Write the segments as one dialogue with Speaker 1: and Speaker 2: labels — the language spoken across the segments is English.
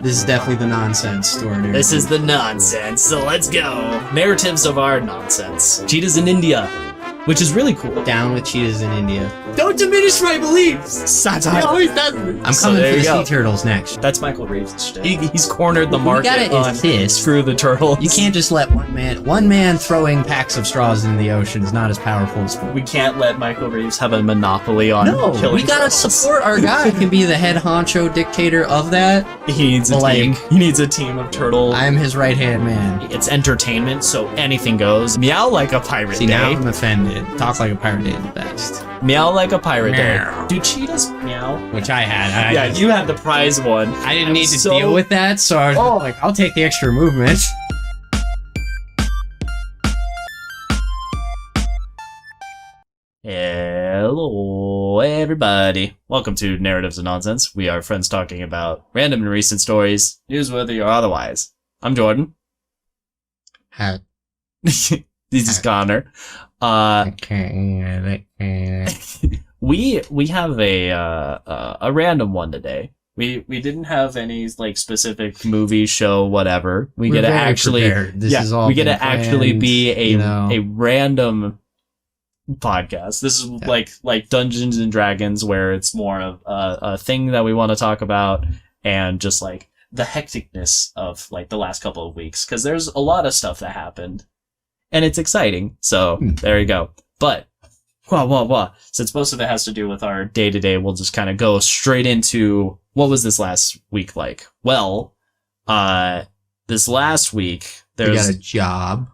Speaker 1: This is definitely the nonsense story.
Speaker 2: This is the nonsense, so let's go. Narratives of our nonsense. Cheetahs in India, which is really cool.
Speaker 1: Down with cheetahs in India.
Speaker 2: Don't diminish my beliefs! Satire.
Speaker 1: He always does. I'm coming for the sea turtles next.
Speaker 2: That's Michael Reeves' shit. He's cornered the market
Speaker 1: gotta
Speaker 2: on
Speaker 1: insist.
Speaker 2: Screw the Turtles.
Speaker 1: You can't just let one man throwing packs of straws into the ocean is not as powerful as...
Speaker 2: We can't let Michael Reeves have a monopoly on killing
Speaker 1: we gotta
Speaker 2: turtles.
Speaker 1: support our guy. He can be the head honcho dictator of that.
Speaker 2: He needs a team. He needs a team of turtles.
Speaker 1: I'm his right-hand man.
Speaker 2: It's entertainment, so anything goes. Meow like a pirate
Speaker 1: See,
Speaker 2: day.
Speaker 1: now I'm offended. Talk like a pirate day the best.
Speaker 2: Meow like a pirate day.
Speaker 1: Meow.
Speaker 2: Do cheetahs meow?
Speaker 1: Which I had.
Speaker 2: You had the prize one.
Speaker 1: I didn't need to deal with that, so I was like, I'll take the extra movement.
Speaker 2: Hello, everybody. Welcome to Narratives of Nonsense. We are friends talking about random and recent stories, newsworthy or otherwise. I'm Jordan.
Speaker 1: Hi.
Speaker 2: This is Connor. We have a random one today. We didn't have any like specific movie, show, whatever. We get to actually we get to actually be a random podcast. This is like Dungeons and Dragons, where it's more of a thing that we want to talk about, and just like the hecticness of like the last couple of weeks, because there's a lot of stuff that happened, and it's exciting. So there you go. But since most of it has to do with our day to day, we'll just kind of go straight into what was this last week like. Well, this last week
Speaker 1: we got a job.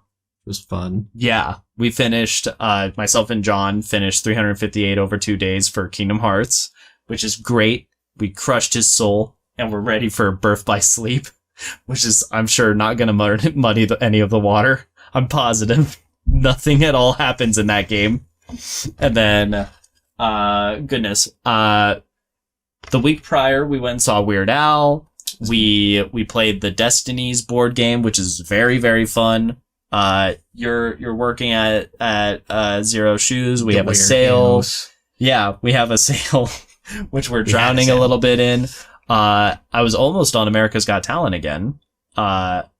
Speaker 1: It was fun.
Speaker 2: Yeah, we finished. Myself and John finished 358 over 2 days for Kingdom Hearts, which is great. We crushed his soul, and we're ready for Birth by Sleep, which is, I'm sure, not going to muddy any of the water. I'm positive nothing at all happens in that game. And then, the week prior, we went and saw Weird Al. We played the Destinies board game, which is very, very fun. You're working at Zero Shoes. We have a sale. House. Yeah, we have a sale, which we're drowning a little bit in. I was almost on America's Got Talent again.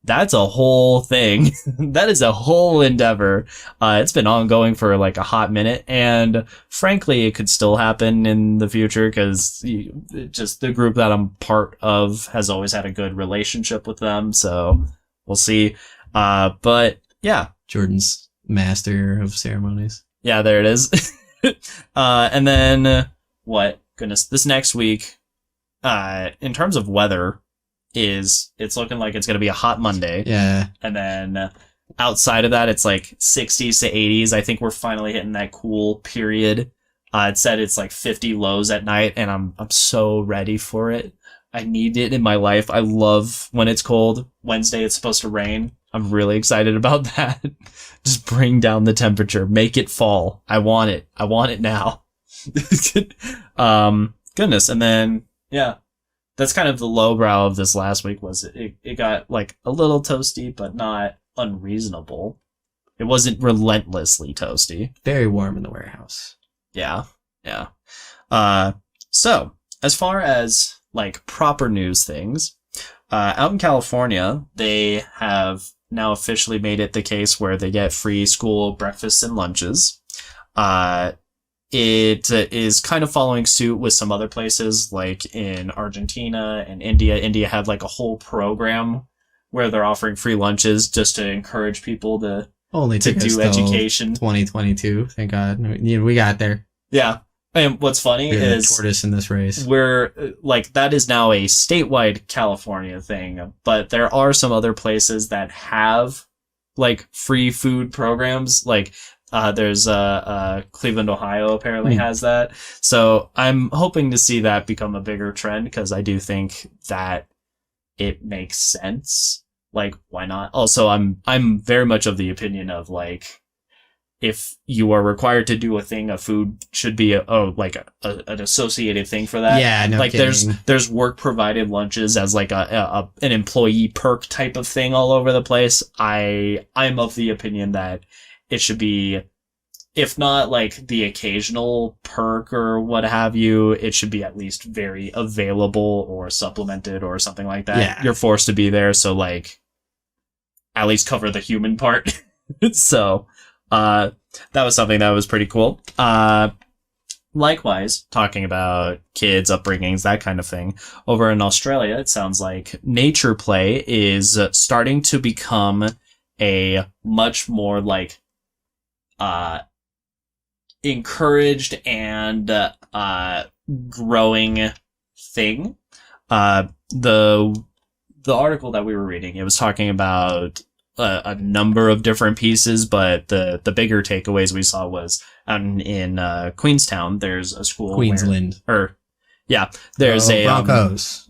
Speaker 2: That's a whole thing. That is a whole endeavor. It's been ongoing for like a hot minute, and frankly, it could still happen in the future because just the group that I'm part of has always had a good relationship with them. So we'll see. But yeah,
Speaker 1: Jordan's master of ceremonies.
Speaker 2: Yeah, there it is. And then this next week, in terms of weather, it's looking like it's going to be a hot Monday.
Speaker 1: Yeah.
Speaker 2: And then outside of that, it's like 60s to 80s. I think we're finally hitting that cool period. It said it's like 50 lows at night, and I'm so ready for it. I need it in my life. I love when it's cold. Wednesday, it's supposed to rain. I'm really excited about that. Just bring down the temperature. Make it fall. I want it. I want it now. Goodness. And then, yeah. That's kind of the lowbrow of this last week. Was it got like a little toasty, but not unreasonable. It wasn't relentlessly toasty.
Speaker 1: Very warm in the warehouse.
Speaker 2: Yeah. So as far as like proper news things, out in California, they have now officially made it the case where they get free school breakfasts and lunches. It is kind of following suit with some other places, like in Argentina and India. India had like a whole program where they're offering free lunches just to encourage people to do education.
Speaker 1: 2022, thank God. We got there.
Speaker 2: Yeah. And what's funny is
Speaker 1: the tortoise in this race.
Speaker 2: We're like, that is now a statewide California thing, but there are some other places that have like free food programs. Like, there's Cleveland, Ohio apparently has that. So I'm hoping to see that become a bigger trend, because I do think that it makes sense. Like, why not? Also, I'm very much of the opinion of like, if you are required to do a thing, a food should be an associated thing for that.
Speaker 1: Yeah, no
Speaker 2: like
Speaker 1: kidding.
Speaker 2: there's work provided lunches as like an employee perk type of thing all over the place. I'm of the opinion that it should be if not like the occasional perk or what have you, it should be at least very available or supplemented or something like that.
Speaker 1: Yeah.
Speaker 2: You're forced to be there, so like at least cover the human part. So that was something that was pretty cool. Likewise, talking about kids, upbringings, that kind of thing. Over in Australia, it sounds like nature play is starting to become a much more like encouraged and growing thing. The article that we were reading, it was talking about a number of different pieces, but the bigger takeaways we saw was out in Queenstown. There's a school,
Speaker 1: Queensland,
Speaker 2: there's a
Speaker 1: Broncos.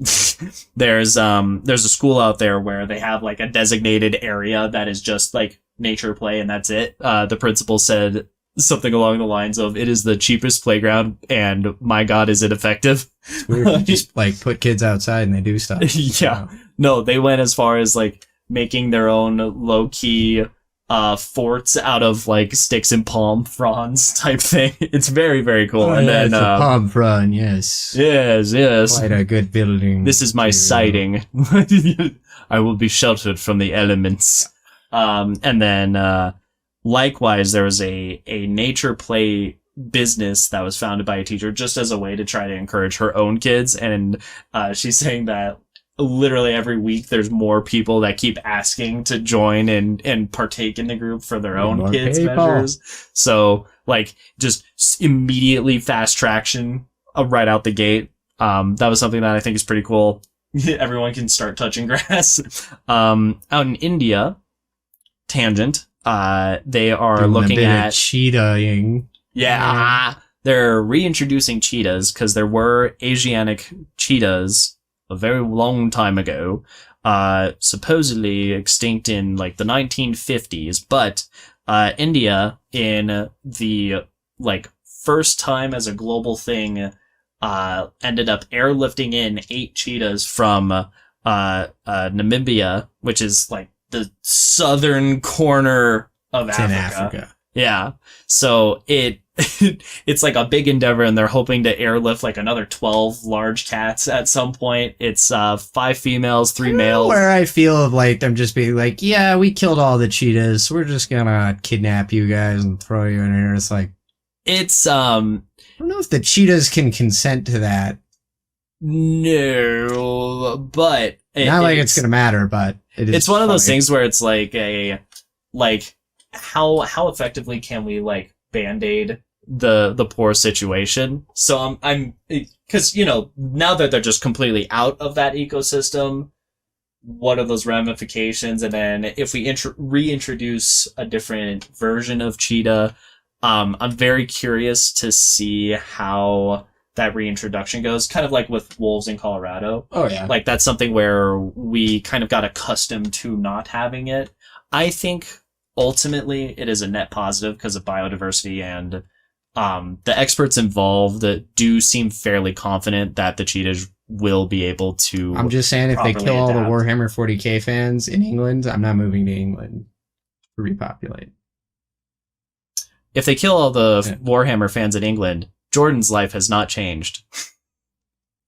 Speaker 2: there's a school out there where they have like a designated area that is just like nature play, and that's it. The principal said something along the lines of, "It is the cheapest playground, and my God, is it effective?"
Speaker 1: It's weird. You just like put kids outside and they do stuff.
Speaker 2: Yeah. No, they went as far as like making their own low key forts out of like sticks and palm fronds type thing. It's very, very cool.
Speaker 1: Oh,
Speaker 2: and
Speaker 1: yeah,
Speaker 2: then
Speaker 1: it's a palm frond, yes.
Speaker 2: Yes.
Speaker 1: Quite a good building.
Speaker 2: This is my siding. I will be sheltered from the elements. And then likewise, there was a nature play business that was founded by a teacher just as a way to try to encourage her own kids. And she's saying that literally every week there's more people that keep asking to join and partake in the group for their own
Speaker 1: More
Speaker 2: kids'
Speaker 1: people.
Speaker 2: measures. So like just immediately fast traction right out the gate. That was something that I think is pretty cool. Everyone can start touching grass. Out in India, tangent, they are
Speaker 1: Doing
Speaker 2: looking
Speaker 1: a bit
Speaker 2: at
Speaker 1: of cheetahing.
Speaker 2: yeah, they're reintroducing cheetahs because there were Asiatic cheetahs a very long time ago, supposedly extinct in like the 1950s. But India, in the like first time as a global thing, ended up airlifting in 8 cheetahs from Namibia, which is like the southern corner of
Speaker 1: It's in Africa.
Speaker 2: Yeah. So it's like a big endeavor, and they're hoping to airlift like another 12 large cats at some point. It's 5 females, 3 males.
Speaker 1: Where I feel like them just being like, yeah, we killed all the cheetahs. We're just gonna kidnap you guys and throw you in here. It's like,
Speaker 2: It's
Speaker 1: I don't know if the cheetahs can consent to that.
Speaker 2: no, but
Speaker 1: Not like it's gonna matter, but
Speaker 2: it's one of those
Speaker 1: funny.
Speaker 2: things where it's like how effectively can we like band-aid the poor situation? So I'm because now that they're just completely out of that ecosystem, what are those ramifications? And then if we reintroduce a different version of cheetah, I'm very curious to see how that reintroduction goes, kind of like with wolves in Colorado.
Speaker 1: Oh yeah.
Speaker 2: Like that's something where we kind of got accustomed to not having it. I think ultimately it is a net positive because of biodiversity, and the experts involved do seem fairly confident that the cheetahs will be able to.
Speaker 1: I'm just saying, if they
Speaker 2: properly
Speaker 1: kill all the
Speaker 2: adapt.
Speaker 1: Warhammer 40k fans in England, I'm not moving to England to repopulate.
Speaker 2: If they kill all the
Speaker 1: Yeah.
Speaker 2: Warhammer fans in England, Jordan's life has not changed.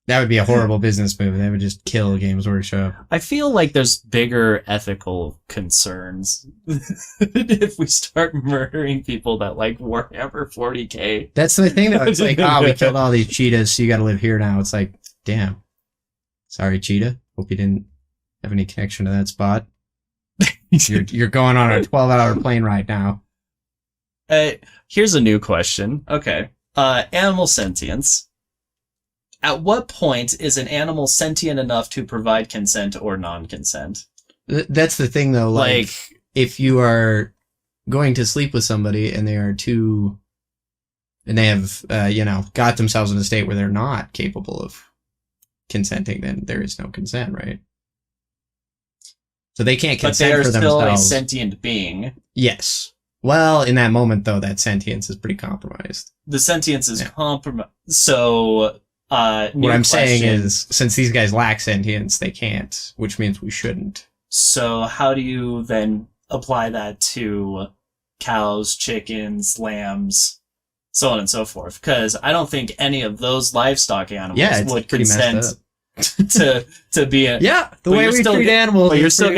Speaker 1: That would be a horrible business move. They would just kill Games Workshop.
Speaker 2: I feel like there's bigger ethical concerns if we start murdering people that like Warhammer 40k.
Speaker 1: That's the thing, though. It's like, we killed all these cheetahs, so you got to live here now. It's like, damn. Sorry, cheetah. Hope you didn't have any connection to that spot. You're going on a 12-hour plane ride now.
Speaker 2: Here's a new question. Okay. Animal sentience. At what point is an animal sentient enough to provide consent or non-consent?
Speaker 1: That's the thing, though. Like, if you are going to sleep with somebody and they are too, and they have, got themselves in a state where they're not capable of consenting, then there is no consent, right? So they can't
Speaker 2: but they
Speaker 1: consent
Speaker 2: are
Speaker 1: for
Speaker 2: still a
Speaker 1: themselves.
Speaker 2: sentient being.
Speaker 1: Yes. Well, in that moment, though, that sentience is pretty compromised.
Speaker 2: The sentience is
Speaker 1: Yeah.
Speaker 2: compromised. So,
Speaker 1: What I'm saying is, since these guys lack sentience, they can't, which means we shouldn't.
Speaker 2: So how do you then apply that to cows, chickens, lambs, so on and so forth. Because I don't think any of those livestock animals would consent to be a
Speaker 1: the way we treat animals.
Speaker 2: But you're still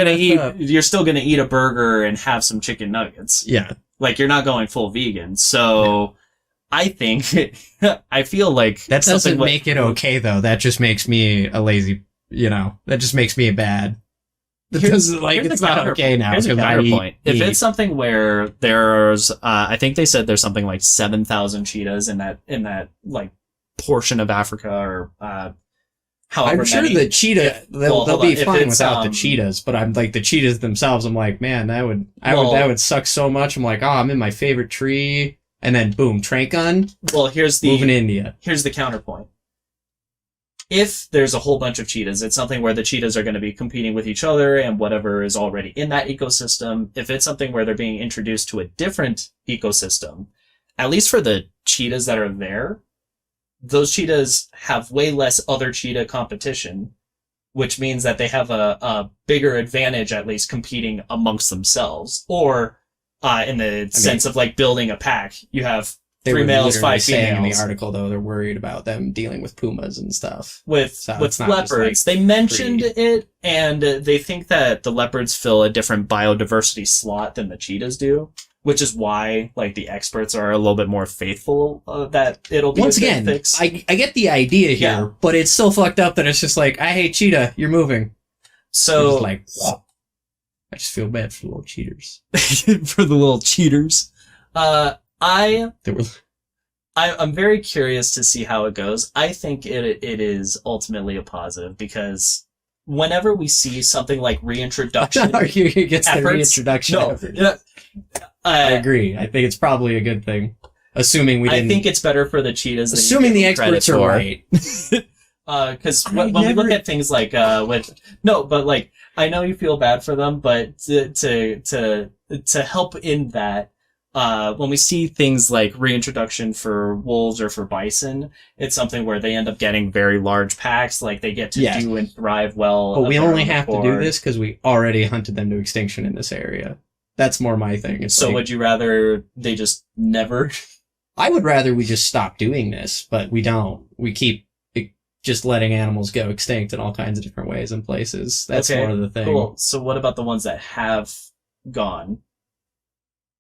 Speaker 2: gonna eat a burger and have some chicken nuggets.
Speaker 1: Yeah,
Speaker 2: like you're not going full vegan. So I think I feel like
Speaker 1: that doesn't make it okay though. That just makes me a lazy. That just makes me bad. Because it's not okay now.
Speaker 2: Here's a counterpoint. If it's something where there's, I think they said there's something like 7,000 cheetahs in that like portion of Africa or however.
Speaker 1: I'm sure
Speaker 2: many.
Speaker 1: the cheetah they'll be fine without the cheetahs, but I'm like the cheetahs themselves. I'm like, man, that would suck so much. I'm like, oh, I'm in my favorite tree, and then boom, trank gun.
Speaker 2: Well, moving
Speaker 1: to India.
Speaker 2: Here's the counterpoint. If there's a whole bunch of cheetahs, it's something where the cheetahs are going to be competing with each other and whatever is already in that ecosystem. If it's something where they're being introduced to a different ecosystem, at least for the cheetahs that are there, those cheetahs have way less other cheetah competition, which means that they have a bigger advantage, at least competing amongst themselves. Or in the sense of like building a pack, you have 3 males, 5 females.
Speaker 1: In the article, though, they're worried about them dealing with pumas and stuff.
Speaker 2: With leopards. They mentioned it, and they think that the leopards fill a different biodiversity slot than the cheetahs do, which is why like the experts are a little bit more faithful that it'll be
Speaker 1: once again.
Speaker 2: Fix.
Speaker 1: I get the idea here, but it's so fucked up that it's just like, I hate cheetah, you're moving.
Speaker 2: So
Speaker 1: just like, whoa. I just feel bad for the little cheaters.
Speaker 2: For the little cheaters. I'm very curious to see how it goes. I think it is ultimately a positive because whenever we see something like reintroduction
Speaker 1: gets the reintroduction effort. I agree. I think it's probably a good thing. Assuming we didn't...
Speaker 2: I think it's better for the cheetahs than
Speaker 1: assuming the experts are right.
Speaker 2: Because when we look at things like I know you feel bad for them, but to help in that, when we see things like reintroduction for wolves or for bison, it's something where they end up getting very large packs, like they get to do and thrive well.
Speaker 1: But we only have to do this because we already hunted them to extinction in this area. That's more my thing. It's
Speaker 2: so would you rather they just never?
Speaker 1: I would rather we just stop doing this, but we don't. We keep just letting animals go extinct in all kinds of different ways and places. That's more of the thing.
Speaker 2: Cool. So what about the ones that have gone?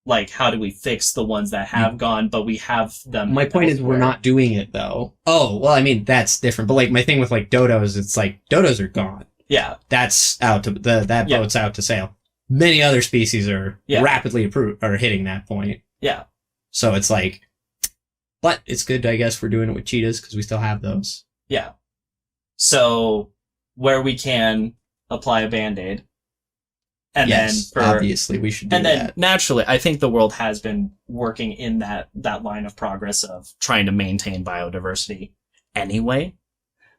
Speaker 2: Like, how do we fix the ones that have gone, but we have them?
Speaker 1: My point is we're not doing it, though. Oh, well, I mean, that's different. But, like, my thing with, like, dodos, it's like, dodos are gone.
Speaker 2: Yeah.
Speaker 1: That's out to, that boat's out to sail. Many other species are rapidly are hitting that point.
Speaker 2: Yeah.
Speaker 1: So it's like, but it's good, I guess, we're doing it with cheetahs because we still have those.
Speaker 2: Yeah. So, where we can, apply a Band-Aid. And
Speaker 1: obviously we should do that. And then
Speaker 2: naturally, I think the world has been working in that line of progress of trying to maintain biodiversity anyway.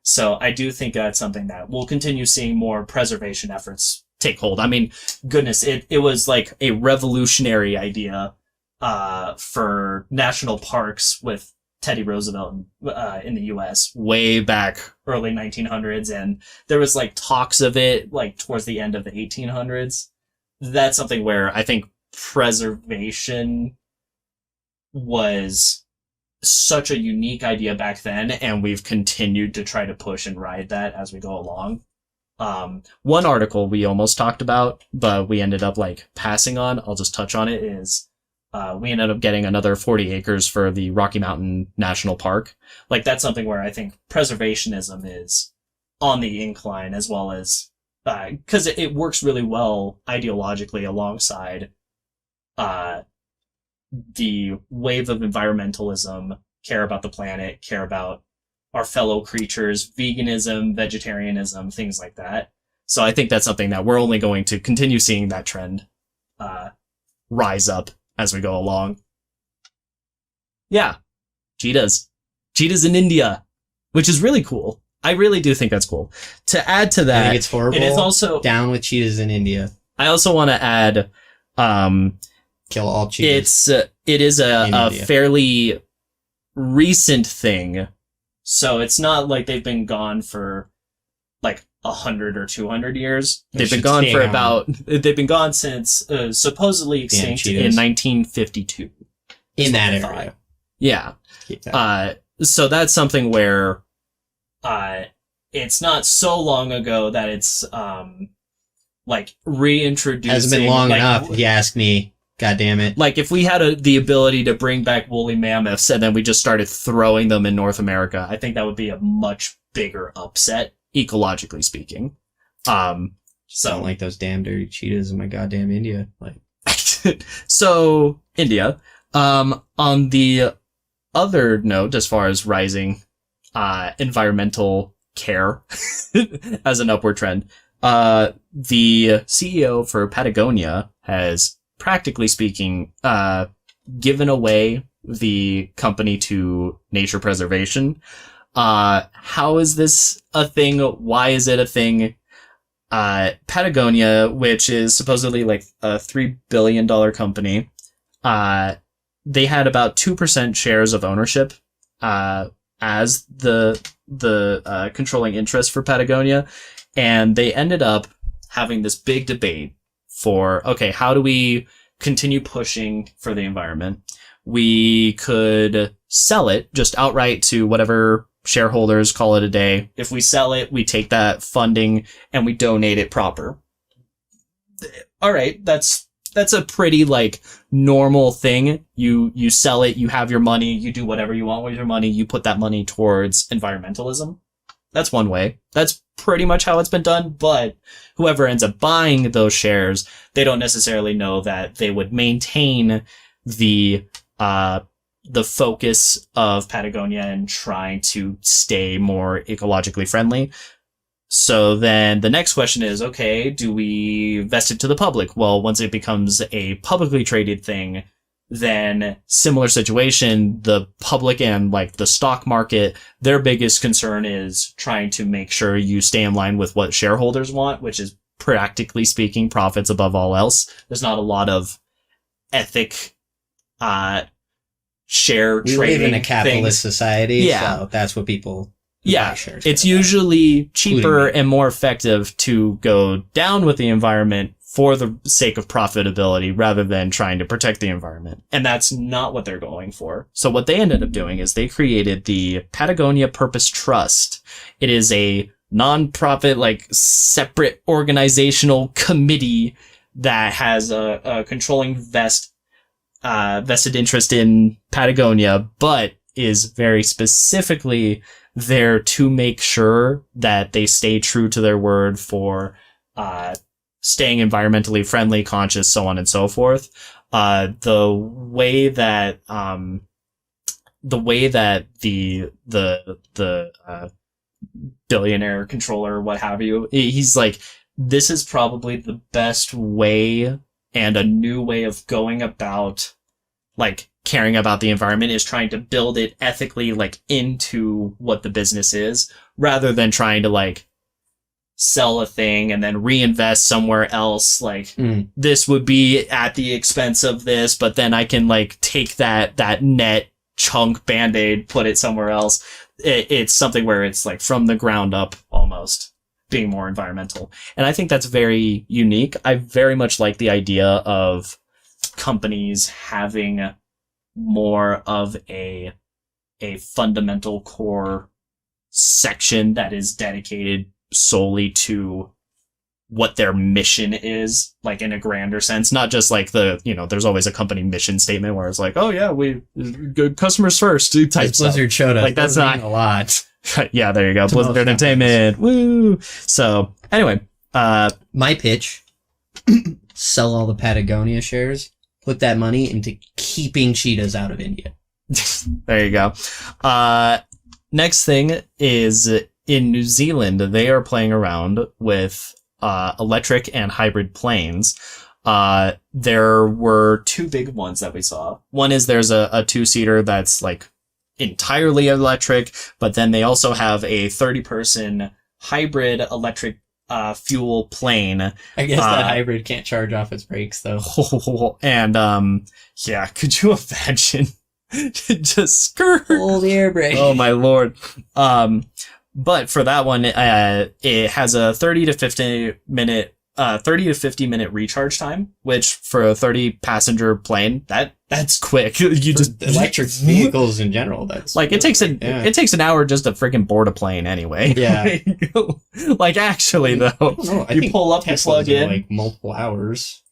Speaker 2: So I do think that's something that we'll continue seeing more preservation efforts take hold. I mean, goodness, it was like a revolutionary idea for national parks with Teddy Roosevelt in the U.S. way back early 1900s, and there was like talks of it like towards the end of the 1800s. That's something where I think preservation was such a unique idea back then, and we've continued to try to push and ride that as we go along. One article we almost talked about, but we ended up like passing on, I'll just touch on it, is we ended up getting another 40 acres for the Rocky Mountain National Park. Like, that's something where I think preservationism is on the incline, as well as because it works really well ideologically alongside the wave of environmentalism, care about the planet, care about our fellow creatures, veganism, vegetarianism, things like that. So I think that's something that we're only going to continue seeing that trend rise up as we go along. Yeah. Cheetahs in India, which is really cool. I really do think that's cool. To add to that,
Speaker 1: I think it's horrible.
Speaker 2: It is also
Speaker 1: down with cheetahs in India.
Speaker 2: I also want to add,
Speaker 1: kill all cheetahs.
Speaker 2: It is a fairly recent thing. So it's not like they've been gone for like 100 or 200 years.
Speaker 1: They
Speaker 2: They've been
Speaker 1: should
Speaker 2: gone
Speaker 1: stay
Speaker 2: for
Speaker 1: on.
Speaker 2: about, they've been gone since supposedly extinct
Speaker 1: Cheetos.
Speaker 2: in 1952.
Speaker 1: In that
Speaker 2: I thought.
Speaker 1: area.
Speaker 2: Yeah.
Speaker 1: Keep that.
Speaker 2: So that's something where it's not so long ago that it's like reintroducing.
Speaker 1: Hasn't been long
Speaker 2: like,
Speaker 1: enough, if you ask me. God damn it.
Speaker 2: Like if we had the ability to bring back woolly mammoths and then we just started throwing them in North America, I think that would be a much bigger upset, ecologically speaking.
Speaker 1: Sound like those damn dirty cheetahs in my goddamn India. Like,
Speaker 2: so India. On the other note, as far as rising environmental care as an upward trend, the CEO for Patagonia has, practically speaking, given away the company to nature preservation. How is this a thing? Why is it a thing? Patagonia, which is supposedly like a $3 billion company, they had about 2% shares of ownership, as the controlling interest for Patagonia. And they ended up having this big debate for, okay, how do we continue pushing for the environment? We could sell it just outright to whatever shareholders, call it a day. If we sell it, we take that funding and we donate it proper. All right, that's a pretty like normal thing. You sell it, you have your money, you do whatever you want with your money, you put that money towards environmentalism. That's one way. That's pretty much how it's been done, but whoever ends up buying those shares, they don't necessarily know that they would maintain the focus of Patagonia and trying to stay more ecologically friendly. So then the next question is, okay, do we vest it to the public? Well, once it becomes a publicly traded thing, then similar situation, the public and like the stock market, their biggest concern is trying to make sure you stay in line with what shareholders want, which is practically speaking profits above all else. There's not a lot of ethic share
Speaker 1: we
Speaker 2: trading
Speaker 1: live in a capitalist
Speaker 2: things.
Speaker 1: society,
Speaker 2: Yeah.
Speaker 1: so that's what people
Speaker 2: Yeah,
Speaker 1: buy shares
Speaker 2: it's
Speaker 1: for.
Speaker 2: usually cheaper
Speaker 1: Including me.
Speaker 2: and more effective to go down with the environment for the sake of profitability rather than trying to protect the environment. And that's not what they're going for. So what they ended up doing is they created the Patagonia Purpose Trust. It is a non-profit, like separate organizational committee that has a controlling vested interest in Patagonia, but is very specifically there to make sure that they stay true to their word for staying environmentally friendly, conscious, so on and so forth. The way that the billionaire controller, what have you, he's like, this is probably the best way and a new way of going about like caring about the environment, is trying to build it ethically like into what the business is, rather than trying to like sell a thing and then reinvest somewhere else. Like this would be at the expense of this, but then I can like take that net chunk Band-Aid, put it somewhere else. It's something where it's like from the ground up almost being more environmental. And I think that's very unique. I very much like the idea of companies having more of a fundamental core section that is dedicated solely to what their mission is, like in a grander sense, not just like there's always a company mission statement where it's like, oh yeah, we good customers first type stuff.
Speaker 1: Blizzard showed us.
Speaker 2: Like that's not
Speaker 1: a lot.
Speaker 2: Yeah, there you go.
Speaker 1: To
Speaker 2: Blizzard
Speaker 1: most
Speaker 2: Entertainment. Woo. So anyway,
Speaker 1: My pitch: sell all the Patagonia shares, put that money into keeping cheetahs out of India.
Speaker 2: there you go. Next thing is in New Zealand, they are playing around with electric and hybrid planes. There were two big ones that we saw. One is there's a two-seater that's like entirely electric, but then they also have a 30-person hybrid electric fuel plane.
Speaker 1: I guess that hybrid can't charge off its brakes though.
Speaker 2: And yeah, could you imagine? Just skirt.
Speaker 1: Hold the air brake.
Speaker 2: Oh my lord. But for that one, it has a 30 to 50 minute recharge time, which for a 30 passenger plane, that's quick. You just
Speaker 1: electric vehicles in general. That's
Speaker 2: like it takes an hour just to freaking board a plane anyway.
Speaker 1: Yeah.
Speaker 2: Like actually though, you pull up, you plug in,
Speaker 1: like multiple hours.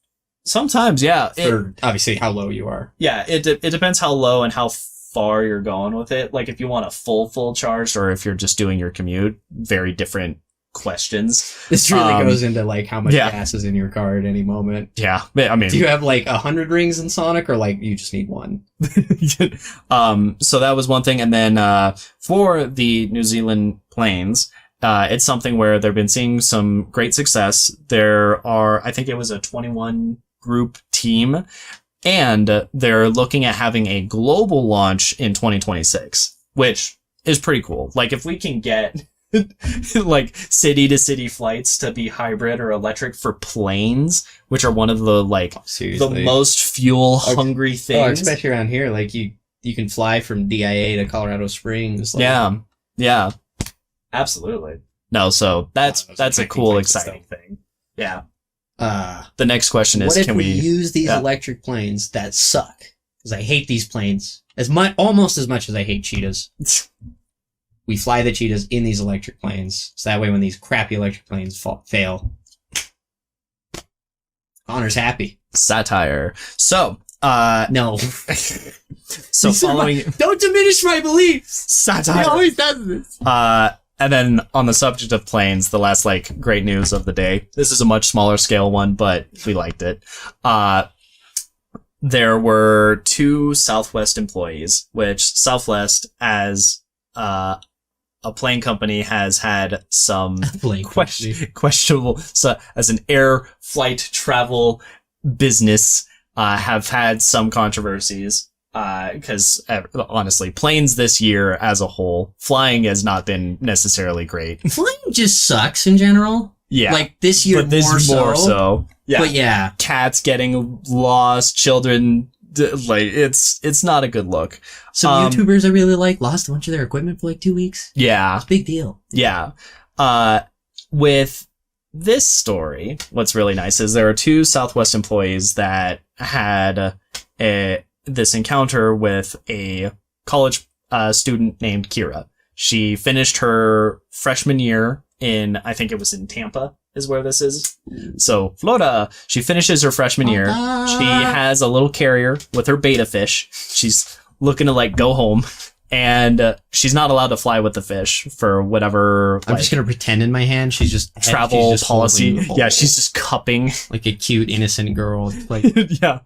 Speaker 2: Sometimes, yeah.
Speaker 1: For obviously how low you are.
Speaker 2: Yeah, it depends how low and how far you're going with it. Like if you want a full charge, or if you're just doing your commute, very different questions.
Speaker 1: This really goes into like how much gas is in your car at any moment.
Speaker 2: Yeah, I mean,
Speaker 1: do you have like 100 rings in Sonic, or like you just need one?
Speaker 2: So that was one thing, and then for the New Zealand planes, it's something where they've been seeing some great success. There are, I think it was a 21 group team, and they're looking at having a global launch in 2026, which is pretty cool. Like if we can get like city to city flights to be hybrid or electric for planes, which are one of the the most fuel hungry things.
Speaker 1: Oh, especially around here, like you can fly from DIA to Colorado Springs.
Speaker 2: Like, yeah, absolutely. No, so that's a cool, exciting thing. Yeah. The next question is,
Speaker 1: can we use these electric planes that suck? Because I hate these planes almost as much as I hate cheetahs. We fly the cheetahs in these electric planes, so that way when these crappy electric planes fail, Connor's happy.
Speaker 2: Satire. So,
Speaker 1: no.
Speaker 2: So following,
Speaker 1: don't diminish my beliefs.
Speaker 2: Satire.
Speaker 1: He always does this.
Speaker 2: And then on the subject of planes, the last great news of the day. This is a much smaller scale one, but we liked it. There were 2 Southwest employees, which Southwest, as a plane company, has had some questionable, so as an air flight travel business, have had some controversies. Because honestly, planes this year as a whole, flying has not been necessarily great.
Speaker 1: Flying just sucks in general.
Speaker 2: Yeah.
Speaker 1: Like this year,
Speaker 2: but this more so. Yeah.
Speaker 1: But yeah.
Speaker 2: Cats getting lost, children, it's not a good look.
Speaker 1: Some YouTubers I really like lost a bunch of their equipment for 2 weeks.
Speaker 2: Yeah.
Speaker 1: It's a big deal.
Speaker 2: Yeah. With this story, what's really nice is there are 2 Southwest employees that had this encounter with a college student named Kira. She finished her freshman year in, I think it was in Tampa is where this is. So Florida, she finishes her freshman year. She has a little carrier with her beta fish. She's looking to go home, and she's not allowed to fly with the fish for whatever.
Speaker 1: I'm just going to pretend in my hand. She's just
Speaker 2: travel policy. Yeah. She's just cupping
Speaker 1: like a cute, innocent girl.
Speaker 2: Yeah.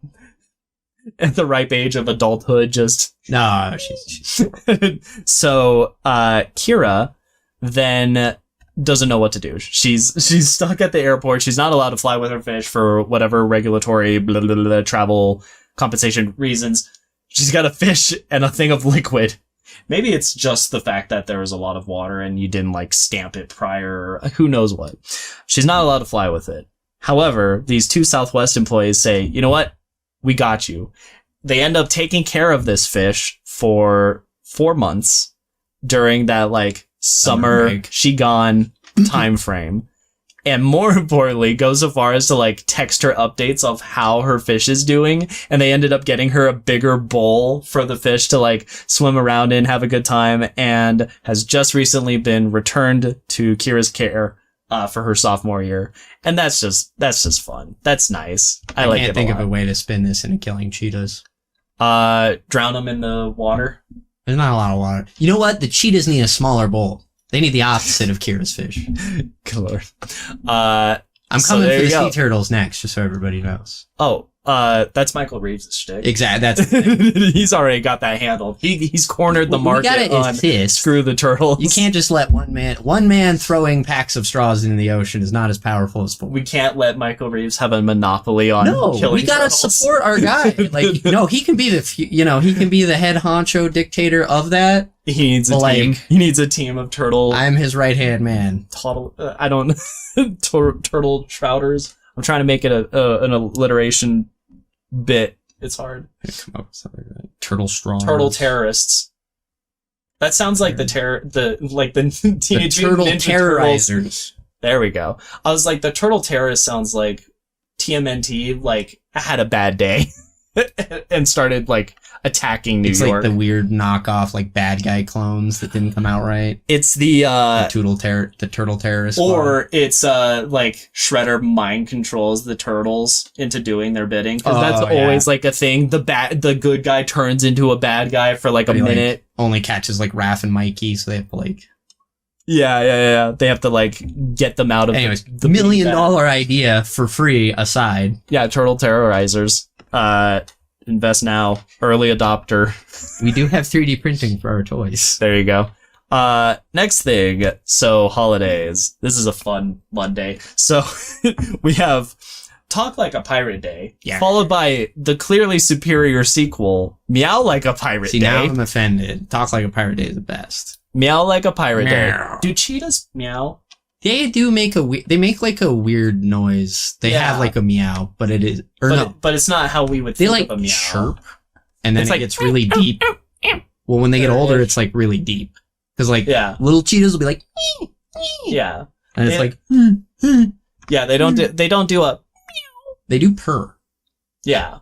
Speaker 2: At the ripe age of adulthood, just
Speaker 1: no. She's
Speaker 2: so Kira then doesn't know what to do. She's stuck at the airport. She's not allowed to fly with her fish for whatever regulatory travel compensation reasons. She's got a fish and a thing of liquid. Maybe it's just the fact that there was a lot of water and you didn't stamp it prior. Who knows what? She's not allowed to fly with it. However, these 2 Southwest employees say, you know what? We got you. They end up taking care of this fish for 4 months during that summer she gone time frame. And more importantly, goes so far as to text her updates of how her fish is doing. And they ended up getting her a bigger bowl for the fish to swim around in, have a good time, and has just recently been returned to Kira's care for her sophomore year. And that's just fun. That's nice. I like it a lot.
Speaker 1: Can't think of a way to spin this into killing cheetahs.
Speaker 2: Drown them in the water.
Speaker 1: There's not a lot of water. You know what? The cheetahs need a smaller bowl. They need the opposite of Kira's fish.
Speaker 2: Good Lord.
Speaker 1: I'm coming for the sea turtles next, just so everybody knows.
Speaker 2: Oh, that's Michael Reeves' shtick.
Speaker 1: Exactly. That's
Speaker 2: he's already got that handled. He's cornered the market on screw the turtles.
Speaker 1: You can't just let one man throwing packs of straws into the ocean is not as powerful as four.
Speaker 2: We can't let Michael Reeves have a monopoly on killing
Speaker 1: we gotta
Speaker 2: turtles.
Speaker 1: Support our guy. He can be he can be the head honcho dictator of that.
Speaker 2: He needs a team. He needs a team of turtle.
Speaker 1: I'm his right hand man.
Speaker 2: Turtle shrouders. I'm trying to make it an alliteration bit. It's hard.
Speaker 1: Come up with something like that. Turtle strong.
Speaker 2: Turtle terrorists. That sounds like the Teenage
Speaker 1: the Turtle
Speaker 2: Mutant Ninja Turtles.
Speaker 1: Terrorizers.
Speaker 2: There we go. I was like, the Turtle Terrorist sounds like TMNT, like, had a bad day and started, like, attacking New York.
Speaker 1: It's like the weird knockoff, like, bad guy clones that didn't come out right.
Speaker 2: It's the
Speaker 1: Turtle Terrorist.
Speaker 2: Or it's, like, Shredder mind controls the turtles into doing their bidding. Because that's always, like, a thing. The good guy turns into a bad guy for, like, a minute.
Speaker 1: Like, only catches, like, Raph and Mikey, so they have to, like...
Speaker 2: Yeah. They have to, like, get them out of
Speaker 1: Anyways, the $1 million idea for free aside.
Speaker 2: Yeah, Turtle Terrorizers. Invest now. Early adopter.
Speaker 1: We do have 3D printing for our toys.
Speaker 2: There you go. Next thing. So, holidays. This is a fun Monday. So, we have Talk Like a Pirate Day, followed by the clearly superior sequel, Meow Like a Pirate Day.
Speaker 1: Now I'm offended. Talk Like a Pirate Day is the best.
Speaker 2: Meow Like a Pirate Day. Do cheetahs meow?
Speaker 1: They do make they make like a weird noise. They have like a meow, but it is
Speaker 2: but it's not how we would think
Speaker 1: like
Speaker 2: of a meow.
Speaker 1: Chirp, and then it gets really deep. Well, when they get older, it's like really deep because like little cheetahs will be like and it's like
Speaker 2: they don't do a
Speaker 1: they do purr.
Speaker 2: Yeah.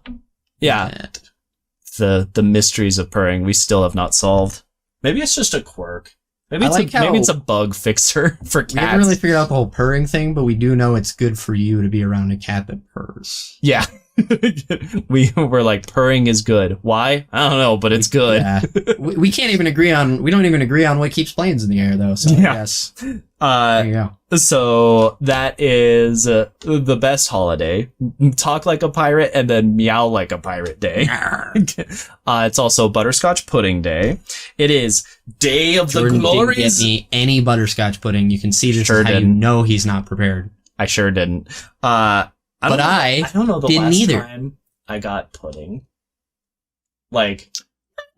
Speaker 2: The mysteries of purring we still have not solved. Maybe it's just a quirk. Maybe it's a bug fixer for cats.
Speaker 1: We haven't really figured out the whole purring thing, but we do know it's good for you to be around a cat that purrs.
Speaker 2: Yeah. we were like, purring is good. Why? I don't know, but it's good.
Speaker 1: Yeah. we can't even agree on, we don't even agree on what keeps planes in the air though. So yes. There you go.
Speaker 2: So that is the best holiday. Talk Like a Pirate and then Meow Like a Pirate Day. It's also Butterscotch Pudding Day. It is Day of
Speaker 1: Jordan
Speaker 2: the Glories.
Speaker 1: Didn't get me any butterscotch pudding. You can see this is how you know he's not prepared.
Speaker 2: I sure didn't. I don't know the last time I got pudding. Like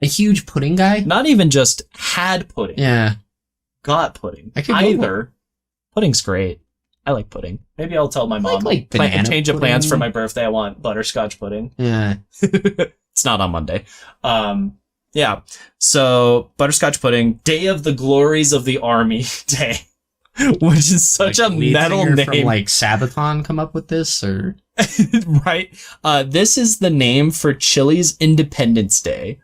Speaker 1: a huge pudding guy?
Speaker 2: Not even just had pudding.
Speaker 1: Yeah.
Speaker 2: Got pudding. Either. Pudding's great. I like pudding. Maybe I'll tell my mom.
Speaker 1: Like
Speaker 2: change of plans for my birthday. I want butterscotch pudding.
Speaker 1: Yeah.
Speaker 2: It's not on Monday. Yeah. So butterscotch pudding, Day of the Glories of the Army Day. Which is such a metal name.
Speaker 1: From like Sabaton come up with this or
Speaker 2: right? This is the name for Chile's Independence Day.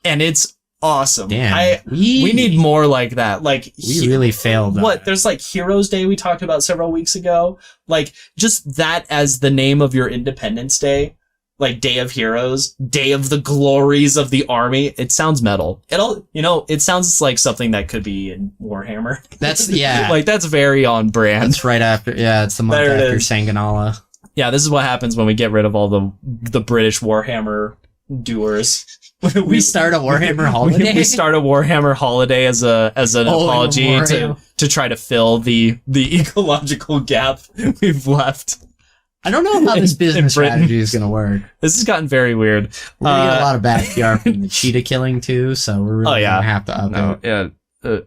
Speaker 2: And it's awesome.
Speaker 1: Damn.
Speaker 2: We need more like that. Like
Speaker 1: we really failed.
Speaker 2: There's like Heroes Day we talked about several weeks ago. Like just that as the name of your Independence Day. Like Day of Heroes, Day of the Glories of the Army. It sounds metal. It sounds like something that could be in Warhammer.
Speaker 1: That's
Speaker 2: like that's very on brand.
Speaker 1: That's right after. Yeah, it's the month after Sanganala.
Speaker 2: Yeah, this is what happens when we get rid of all the British Warhammer doers.
Speaker 1: We start a Warhammer holiday.
Speaker 2: We start a Warhammer holiday as an apology to try to fill the ecological gap we've left.
Speaker 1: I don't know how this business strategy is going to work.
Speaker 2: This has gotten very weird.
Speaker 1: We're going to get a lot of bad PR from the cheetah killing too, so we're really going to have to up it.
Speaker 2: Yeah.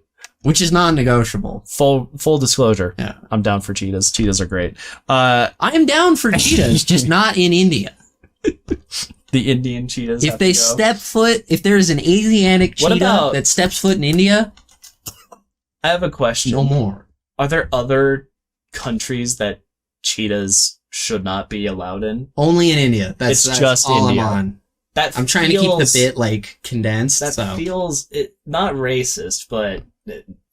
Speaker 1: Which is non-negotiable.
Speaker 2: Full disclosure.
Speaker 1: Yeah.
Speaker 2: I'm down for cheetahs. Cheetahs are great.
Speaker 1: I am down for cheetahs, just not in India.
Speaker 2: The Indian cheetahs.
Speaker 1: If they step foot, if there is an Asiatic cheetah that steps foot in India,
Speaker 2: I have a question.
Speaker 1: No more.
Speaker 2: Are there other countries that cheetahs should not be allowed in?
Speaker 1: Only in India. That's
Speaker 2: just
Speaker 1: all
Speaker 2: India.
Speaker 1: I'm on. I'm trying to keep the bit like condensed.
Speaker 2: That feels not racist, but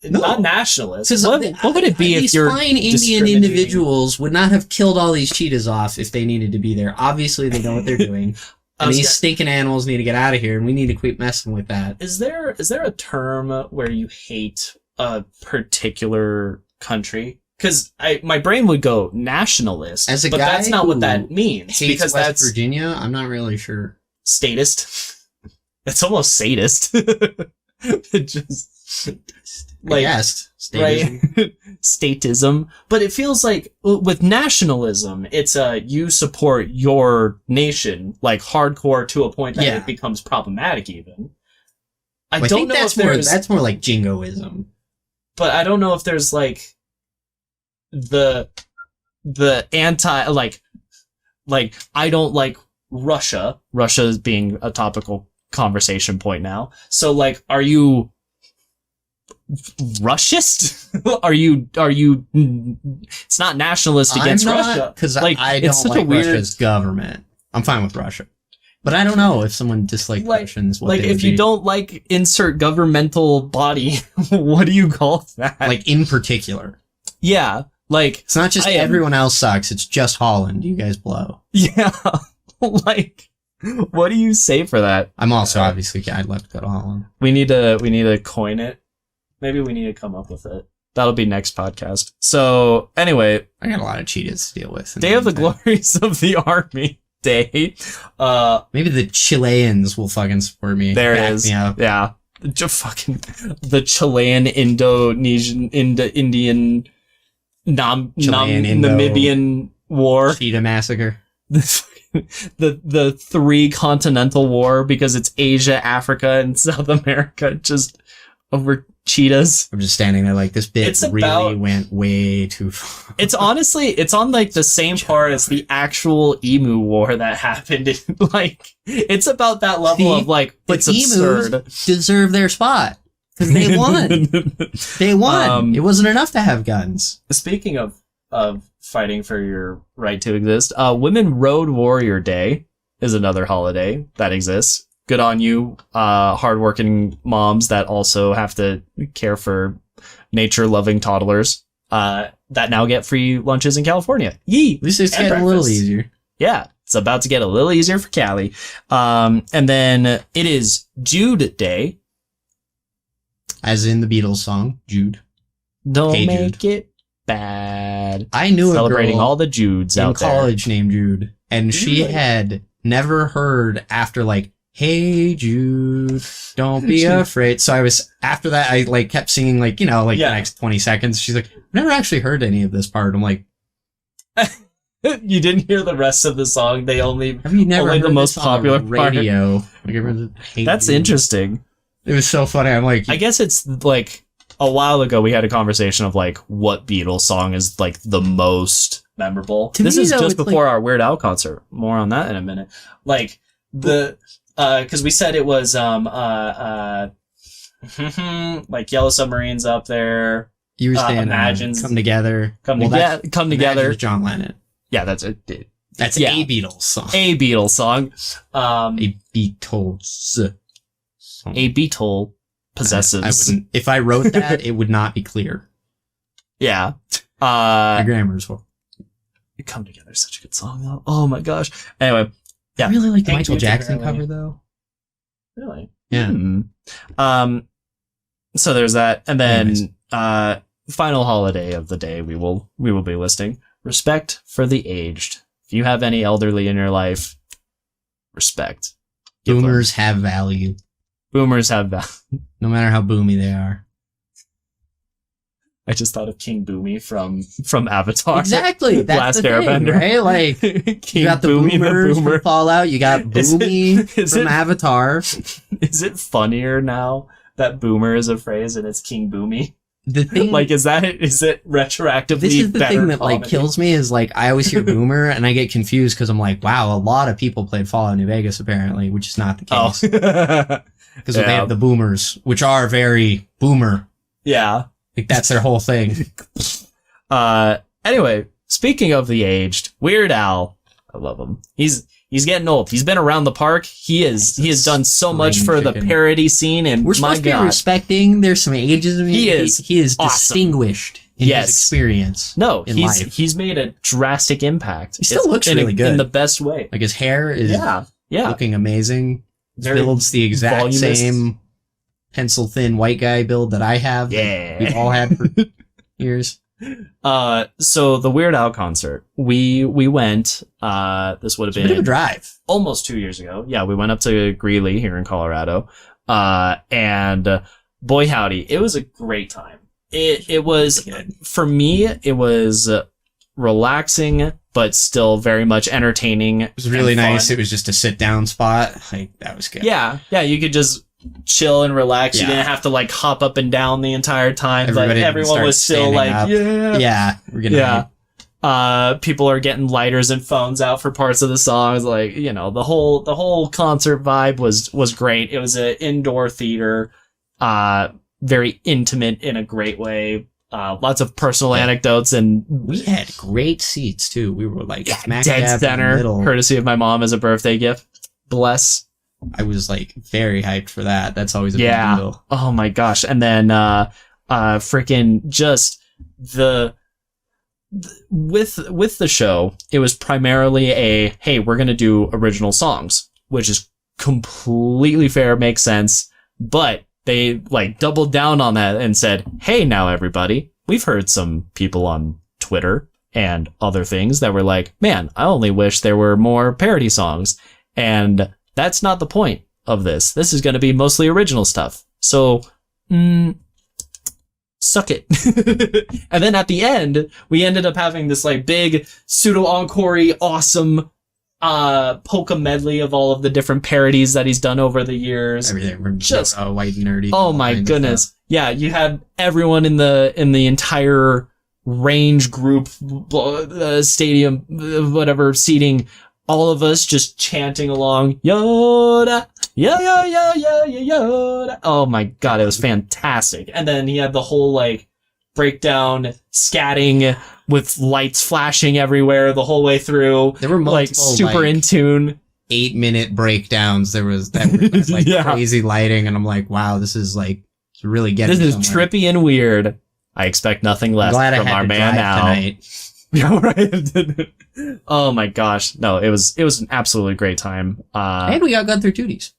Speaker 2: not nationalist. What would it be if
Speaker 1: these fine Indian individuals would not have killed all these cheetahs off if they needed to be there? Obviously, they know what they're doing. And these stinking animals need to get out of here, and we need to quit messing with that.
Speaker 2: Is there a term where you hate a particular country? Because my brain would go nationalist, but that's not what that means.
Speaker 1: Because that's Virginia. I'm not really sure.
Speaker 2: Statist. It's almost sadist. Just like
Speaker 1: statism.
Speaker 2: Right? Statism. But it feels like with nationalism, it's you support your nation like hardcore to a point that it becomes problematic. Even I don't know if
Speaker 1: that's more like jingoism.
Speaker 2: But I don't know if there's like the anti like I don't like Russia. Russia is being a topical conversation point now. So like, are you Russist? Are you? It's not nationalist against Russia
Speaker 1: because I don't like Russia's government. I'm fine with Russia, but I don't know if someone disliked Russians.
Speaker 2: Like if you don't like insert governmental body, what do you call that?
Speaker 1: Like in particular.
Speaker 2: Yeah, like
Speaker 1: it's not just everyone else sucks. It's just Holland. You guys blow.
Speaker 2: Yeah, like what do you say for that?
Speaker 1: I'm also obviously I'd love to go to Holland.
Speaker 2: We need to coin it. Maybe we need to come up with it. That'll be next podcast. So anyway,
Speaker 1: I got a lot of cheetahs to deal with.
Speaker 2: Day of the Glories of the Army Day.
Speaker 1: Maybe the Chileans will fucking support me.
Speaker 2: There it is. Yeah. The Chilean Indonesian Indian Namibian War.
Speaker 1: Cheetah massacre.
Speaker 2: The 3 continental war because it's Asia, Africa, and South America just over cheetahs.
Speaker 1: I'm just standing there like this bit went way too far.
Speaker 2: It's honestly, it's on like the same par as the actual emu war that happened. Like, it's about that level of like,
Speaker 1: but
Speaker 2: it's absurd.
Speaker 1: Emus deserve their spot because they won. They won. It wasn't enough to have guns.
Speaker 2: Speaking of fighting for your right to exist, Women Road Warrior Day is another holiday that exists. Good on you, hardworking moms that also have to care for nature-loving toddlers that now get free lunches in California. Yee!
Speaker 1: At least it's getting a little easier.
Speaker 2: Yeah, it's about to get a little easier for Cali. And then it is Jude Day.
Speaker 1: As in the Beatles song, Jude.
Speaker 2: Don't make it bad.
Speaker 1: I knew
Speaker 2: celebrating
Speaker 1: a girl
Speaker 2: all the Judes out there
Speaker 1: in college named Jude, and she had never heard after like, "Hey Jude, don't be afraid." So I was, after that, I like kept singing like, the next 20 seconds. She's like, "I've never actually heard any of this part." I'm like,
Speaker 2: you didn't hear the rest of the song. They only,
Speaker 1: have you never
Speaker 2: only
Speaker 1: heard
Speaker 2: the most popular
Speaker 1: radio?
Speaker 2: That's Jude. Interesting.
Speaker 1: It was so funny. I'm like,
Speaker 2: I guess it's like a while ago we had a conversation of like what Beatles song is like the most memorable. This is just before our Weird Al concert. More on that in a minute. Like because we said it was like Yellow Submarine's up there.
Speaker 1: You were saying
Speaker 2: Imagines
Speaker 1: come together.
Speaker 2: Come together.
Speaker 1: Imagine John Lennon.
Speaker 2: Yeah, that's it.
Speaker 1: That's a Beatles song.
Speaker 2: A Beatles song.
Speaker 1: A Beatles song.
Speaker 2: A Beatle possesses.
Speaker 1: I wouldn't. If I wrote that, it would not be clear.
Speaker 2: Yeah.
Speaker 1: My grammar's well.
Speaker 2: Come Together is such a good song, though. Oh my gosh. Anyway. Yeah.
Speaker 1: I really like the Michael Jackson cover, though.
Speaker 2: Really?
Speaker 1: Yeah.
Speaker 2: Mm-hmm. So there's that, and then final holiday of the day we will be listing: respect for the aged. If you have any elderly in your life, respect.
Speaker 1: Boomers have value.
Speaker 2: Boomers have value,
Speaker 1: no matter how boomy they are.
Speaker 2: I just thought of King Boomy from Avatar.
Speaker 1: Exactly, that's
Speaker 2: Last
Speaker 1: the
Speaker 2: Airbender,
Speaker 1: thing, right? Like King you got the
Speaker 2: Boomy,
Speaker 1: boomers from Fallout. You got Boomy from Avatar.
Speaker 2: Is it funnier now that Boomer is a phrase and it's King Boomy?
Speaker 1: The thing,
Speaker 2: like, is it retroactively?
Speaker 1: This is the
Speaker 2: better
Speaker 1: thing that
Speaker 2: comedy?
Speaker 1: like kills me is like I always hear Boomer and I get confused because I'm like, wow, a lot of people played Fallout New Vegas apparently, which is not the case. Because they have the boomers, which are very boomer.
Speaker 2: Yeah.
Speaker 1: Like that's their whole thing.
Speaker 2: Anyway, speaking of the aged, Weird Al, I love him. He's getting old. He's been around the park. He has done so much for the parody scene, and
Speaker 1: we're supposed to be respecting. There's some ageism.
Speaker 2: He is
Speaker 1: awesome. Distinguished in his experience.
Speaker 2: No,
Speaker 1: in life.
Speaker 2: He's made a drastic impact.
Speaker 1: He still looks really good
Speaker 2: in the best way.
Speaker 1: Like his hair is looking amazing.
Speaker 2: Very
Speaker 1: builds the exact
Speaker 2: voluminous.
Speaker 1: same pencil thin white guy build that I have.
Speaker 2: Yeah,
Speaker 1: we've all had for years.
Speaker 2: So the Weird Al concert, we went. This would have been
Speaker 1: a bit of a drive,
Speaker 2: almost 2 years ago. Yeah, we went up to Greeley here in Colorado. And boy howdy, it was a great time. It was for me. It was relaxing, but still very much entertaining. It
Speaker 1: was really nice. It was just a sit down spot. Like that was good.
Speaker 2: Yeah, you could just chill and relax. You didn't have to like hop up and down the entire time. Everyone was still like,
Speaker 1: up. We're gonna
Speaker 2: people are getting lighters and phones out for parts of the songs. Like, the whole concert vibe was great. It was an indoor theater. very intimate in a great way. Lots of personal anecdotes, and
Speaker 1: we had great seats too. We were like smack
Speaker 2: dead
Speaker 1: dab in the
Speaker 2: center,
Speaker 1: middle.
Speaker 2: courtesy of my mom as a birthday gift. Bless.
Speaker 1: I was like very hyped for that. That's always a big deal.
Speaker 2: Oh my gosh. And then freaking just with the show, it was primarily a, hey, we're going to do original songs, which is completely fair, makes sense. But they like doubled down on that and said, hey, now everybody, we've heard some people on Twitter and other things that were like, man, I only wish there were more parody songs. And that's not the point of this. This is going to be mostly original stuff. So, suck it. And then at the end, we ended up having this like big pseudo encore awesome polka medley of all of the different parodies that he's done over the years.
Speaker 1: Everything from just white nerdy.
Speaker 2: Oh my goodness. Yeah, you had everyone in the entire range group stadium, whatever seating, all of us just chanting along, Yoda, Yoda. Oh my god, it was fantastic. And then he had the whole like breakdown scatting with lights flashing everywhere the whole way through. There were multiple, like super in tune
Speaker 1: 8-minute breakdowns. That was like crazy lighting, and I'm like, wow, this is like really getting.
Speaker 2: This is trippy and weird. I expect nothing less from our man now. Tonight. Yeah, right. Oh my gosh. No, it was an absolutely great time.
Speaker 1: And we got Gunther Tooties.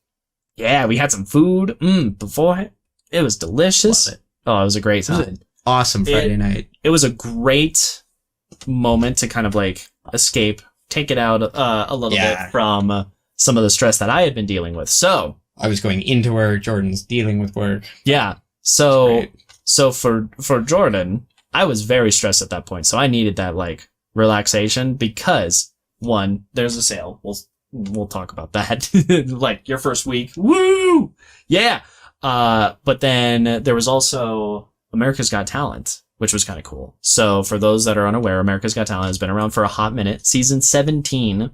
Speaker 2: Yeah, we had some food before. It was delicious.
Speaker 1: Love it.
Speaker 2: Oh, it was a great time. It was an
Speaker 1: awesome Friday night.
Speaker 2: It was a great moment to kind of like escape, take it out a little bit from some of the stress that I had been dealing with. So
Speaker 1: I was going into work. Jordan's dealing with work.
Speaker 2: Yeah. So for Jordan, I was very stressed at that point. So I needed that like relaxation because one, there's a sale. We'll talk about that. Like your first week. Woo! Yeah. But then there was also America's Got Talent, which was kind of cool. So for those that are unaware, America's Got Talent has been around for a hot minute. Season 17.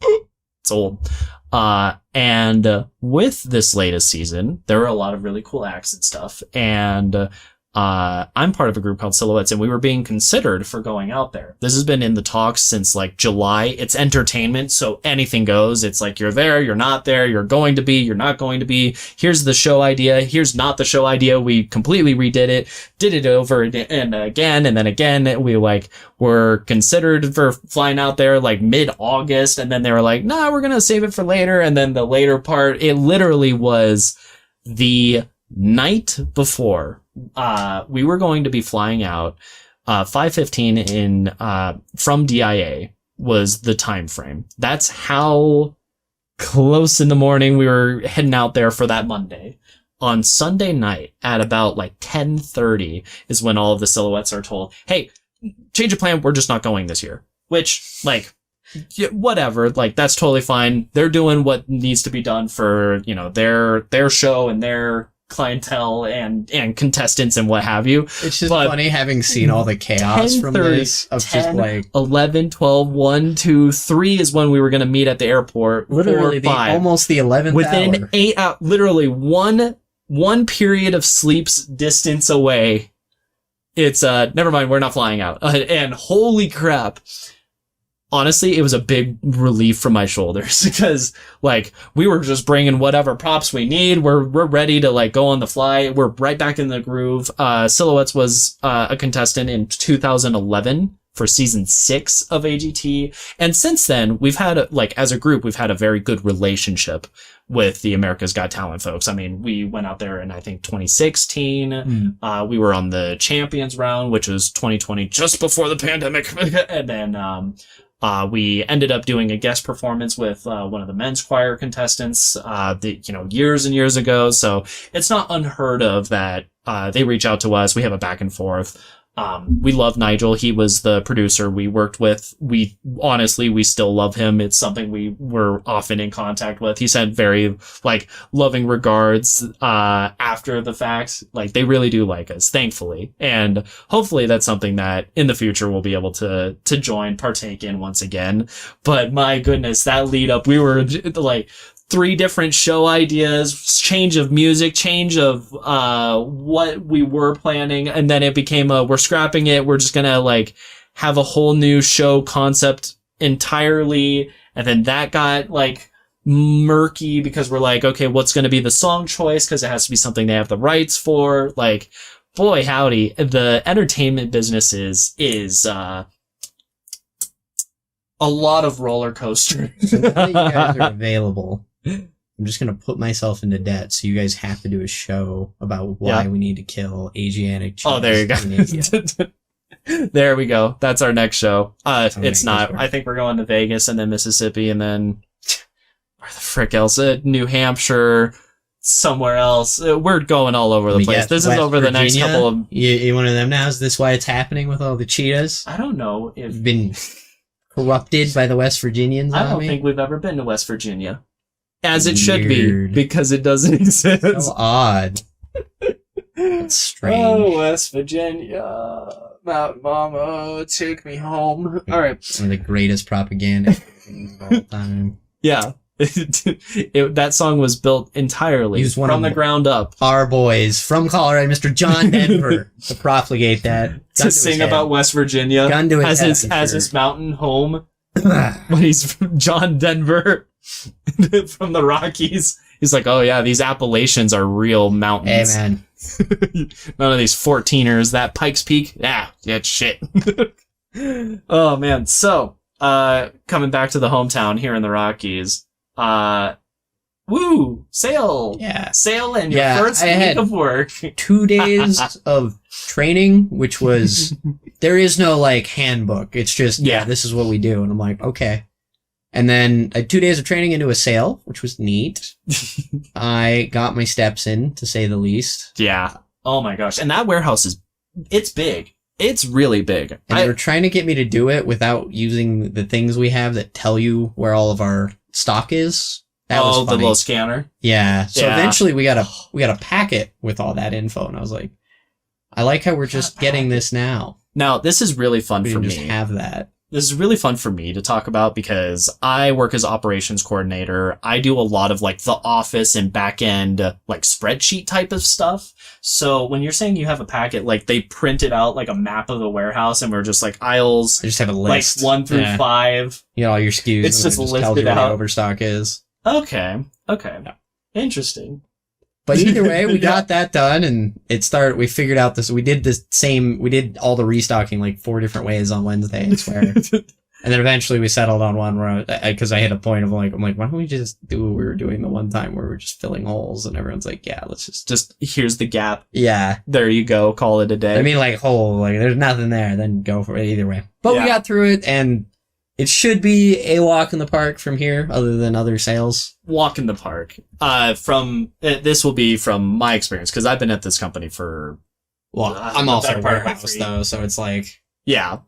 Speaker 2: It's old. And with this latest season, there were a lot of really cool acts and stuff. And I'm part of a group called Silhouettes, and we were being considered for going out there. This has been in the talks since like July. It's entertainment, so anything goes. It's like you're there, you're not there, you're going to be, you're not going to be. Here's the show idea. Here's not the show idea. We completely redid it, did it over and again, and then again. We like were considered for flying out there like mid-August, and then they were like, nah, we're gonna save it for later. And then the later part, it literally was the night before. We were going to be flying out 5:15 in from DIA was the time frame. That's how close in the morning we were heading out there for that Monday. On Sunday night at about like 10:30 is when all of the Silhouettes are told, hey, change of plan, we're just not going this year. Which, like, whatever, like, that's totally fine. They're doing what needs to be done for, you know, their show and their clientele and contestants and what have you.
Speaker 1: It's just funny having seen all the chaos from this of 10, just like
Speaker 2: 11, 12, 1, 2, 3 is when we were going to meet at the airport.
Speaker 1: Literally 4, 5. Almost the 11th
Speaker 2: within
Speaker 1: hour.
Speaker 2: 8 hours, literally one period of sleep's distance away. It's never mind, we're not flying out. And holy crap. Honestly, it was a big relief from my shoulders because, like, we were just bringing whatever props we need. We're ready to, like, go on the fly. We're right back in the groove. Silhouettes was a contestant in 2011 for season 6 of AGT. And since then, we've had, as a group, we've had a very good relationship with the America's Got Talent folks. I mean, we went out there in, I think, 2016. We were on the Champions round, which was 2020, just before the pandemic. And then, we ended up doing a guest performance with one of the men's choir contestants, years and years ago. So it's not unheard of that they reach out to us. We have a back and forth. We love Nigel. He was the producer we worked with. We still love him. It's something we were often in contact with. He sent very loving regards after the fact. Like, they really do like us, thankfully. And hopefully that's something that in the future we'll be able to partake in once again. But my goodness, that lead up, we were like 3 different show ideas, change of music, change of what we were planning, and then it became we're scrapping it. We're just gonna like have a whole new show concept entirely, and then that got like murky because we're like, okay, what's gonna be the song choice? Because it has to be something they have the rights for. Like, boy, howdy, the entertainment business is a lot of roller coaster.
Speaker 1: So now that you guys are available, I'm just going to put myself into debt, so you guys have to do a show about why we need to kill Asiatic cheese.
Speaker 2: Oh, there you go. There we go. That's our next show. It's not. I think we're going to Vegas and then Mississippi and then where the frick else? New Hampshire, somewhere else. We're going all over the place. This is over the next couple of...
Speaker 1: You one of them now? Is this why it's happening with all the cheetahs?
Speaker 2: I don't know if...
Speaker 1: You've been corrupted by the West Virginians.
Speaker 2: I don't think we've ever been to West Virginia. As it should be, because it doesn't exist.
Speaker 1: So odd. That's strange.
Speaker 2: Oh, West Virginia. Mountain Mama, take me home. All right.
Speaker 1: One of the greatest propaganda of all time.
Speaker 2: Yeah. That song was built entirely from the ground up.
Speaker 1: Our boys from Colorado, Mr. John Denver, to propagate that.
Speaker 2: To sing about West Virginia as his mountain home. When he's John Denver from the Rockies. He's like, oh yeah, these Appalachians are real mountains.
Speaker 1: Hey man.
Speaker 2: None of these 14ers. That Pikes Peak, yeah, shit. Oh man. So, coming back to the hometown here in the Rockies, sail. Yeah. Sail and your first week of work.
Speaker 1: 2 days of training, which was, there is no like handbook. It's just, this is what we do. And I'm like, okay. And then 2 days of training into a sail, which was neat. I got my steps in, to say the least.
Speaker 2: Yeah. Oh my gosh. And that warehouse it's big. It's really big.
Speaker 1: And they were trying to get me to do it without using the things we have that tell you where all of our stock is. That was funny.
Speaker 2: The little scanner.
Speaker 1: Yeah. So eventually we got a packet with all that info, and I was like, I like how we're just getting this now.
Speaker 2: Now, this is really fun for me.
Speaker 1: Just have that.
Speaker 2: This is really fun for me to talk about because I work as operations coordinator. I do a lot of like the office and back end like spreadsheet type of stuff. So when you're saying you have a packet, like they printed out like a map of the warehouse and we're just like aisles.
Speaker 1: I just have a list.
Speaker 2: Like 1 through 5.
Speaker 1: You know, all your SKUs.
Speaker 2: It's just listed
Speaker 1: tells you
Speaker 2: out.
Speaker 1: What the overstock is.
Speaker 2: Okay. Interesting.
Speaker 1: But either way, we got that done, and we figured out this. We did all the restocking like 4 different ways on Wednesday, I swear. And then eventually we settled on one where, because I hit a point of like, I'm like, why don't we just do what we were doing the one time where we were just filling holes, and everyone's like, yeah, let's just
Speaker 2: here's the gap.
Speaker 1: Yeah.
Speaker 2: There you go. Call it a day.
Speaker 1: I mean, like hole, like there's nothing there, then go for it either way. But we got through it, and it should be a walk in the park from here, other than other sales.
Speaker 2: Walk in the park. This will be from my experience, because I've been at this company for...
Speaker 1: Well, I'm also a warehouse, though, so it's like...
Speaker 2: Yeah.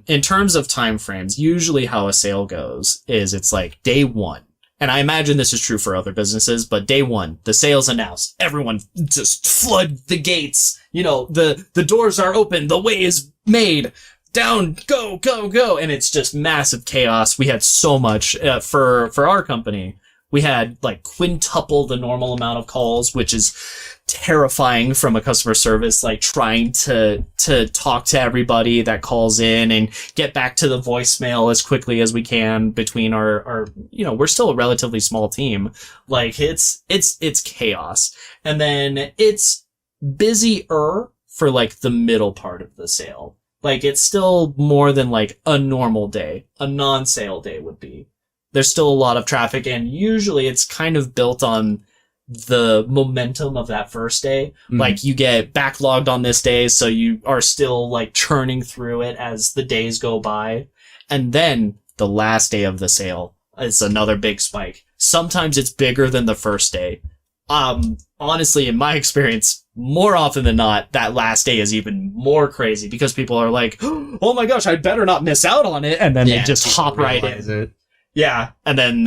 Speaker 2: In terms of time frames, usually how a sale goes is it's like day 1. And I imagine this is true for other businesses, but day 1, the sale's announced. Everyone just flood the gates. You know, the doors are open. The way is made. Down, go, go, go. And it's just massive chaos. We had so much for our company. We had like quintuple the normal amount of calls, which is terrifying from a customer service, like trying to talk to everybody that calls in and get back to the voicemail as quickly as we can between our we're still a relatively small team. Like it's chaos. And then it's busier for like the middle part of the sale. Like, it's still more than, like, a normal day. A non-sale day would be. There's still a lot of traffic, and usually it's kind of built on the momentum of that first day. Mm. Like, you get backlogged on this day, so you are still, like, churning through it as the days go by. And then, the last day of the sale is another big spike. Sometimes it's bigger than the first day. Honestly, in my experience, more often than not, that last day is even more crazy because people are like, oh my gosh, I better not miss out on it. And then they just hop right in. Yeah, and then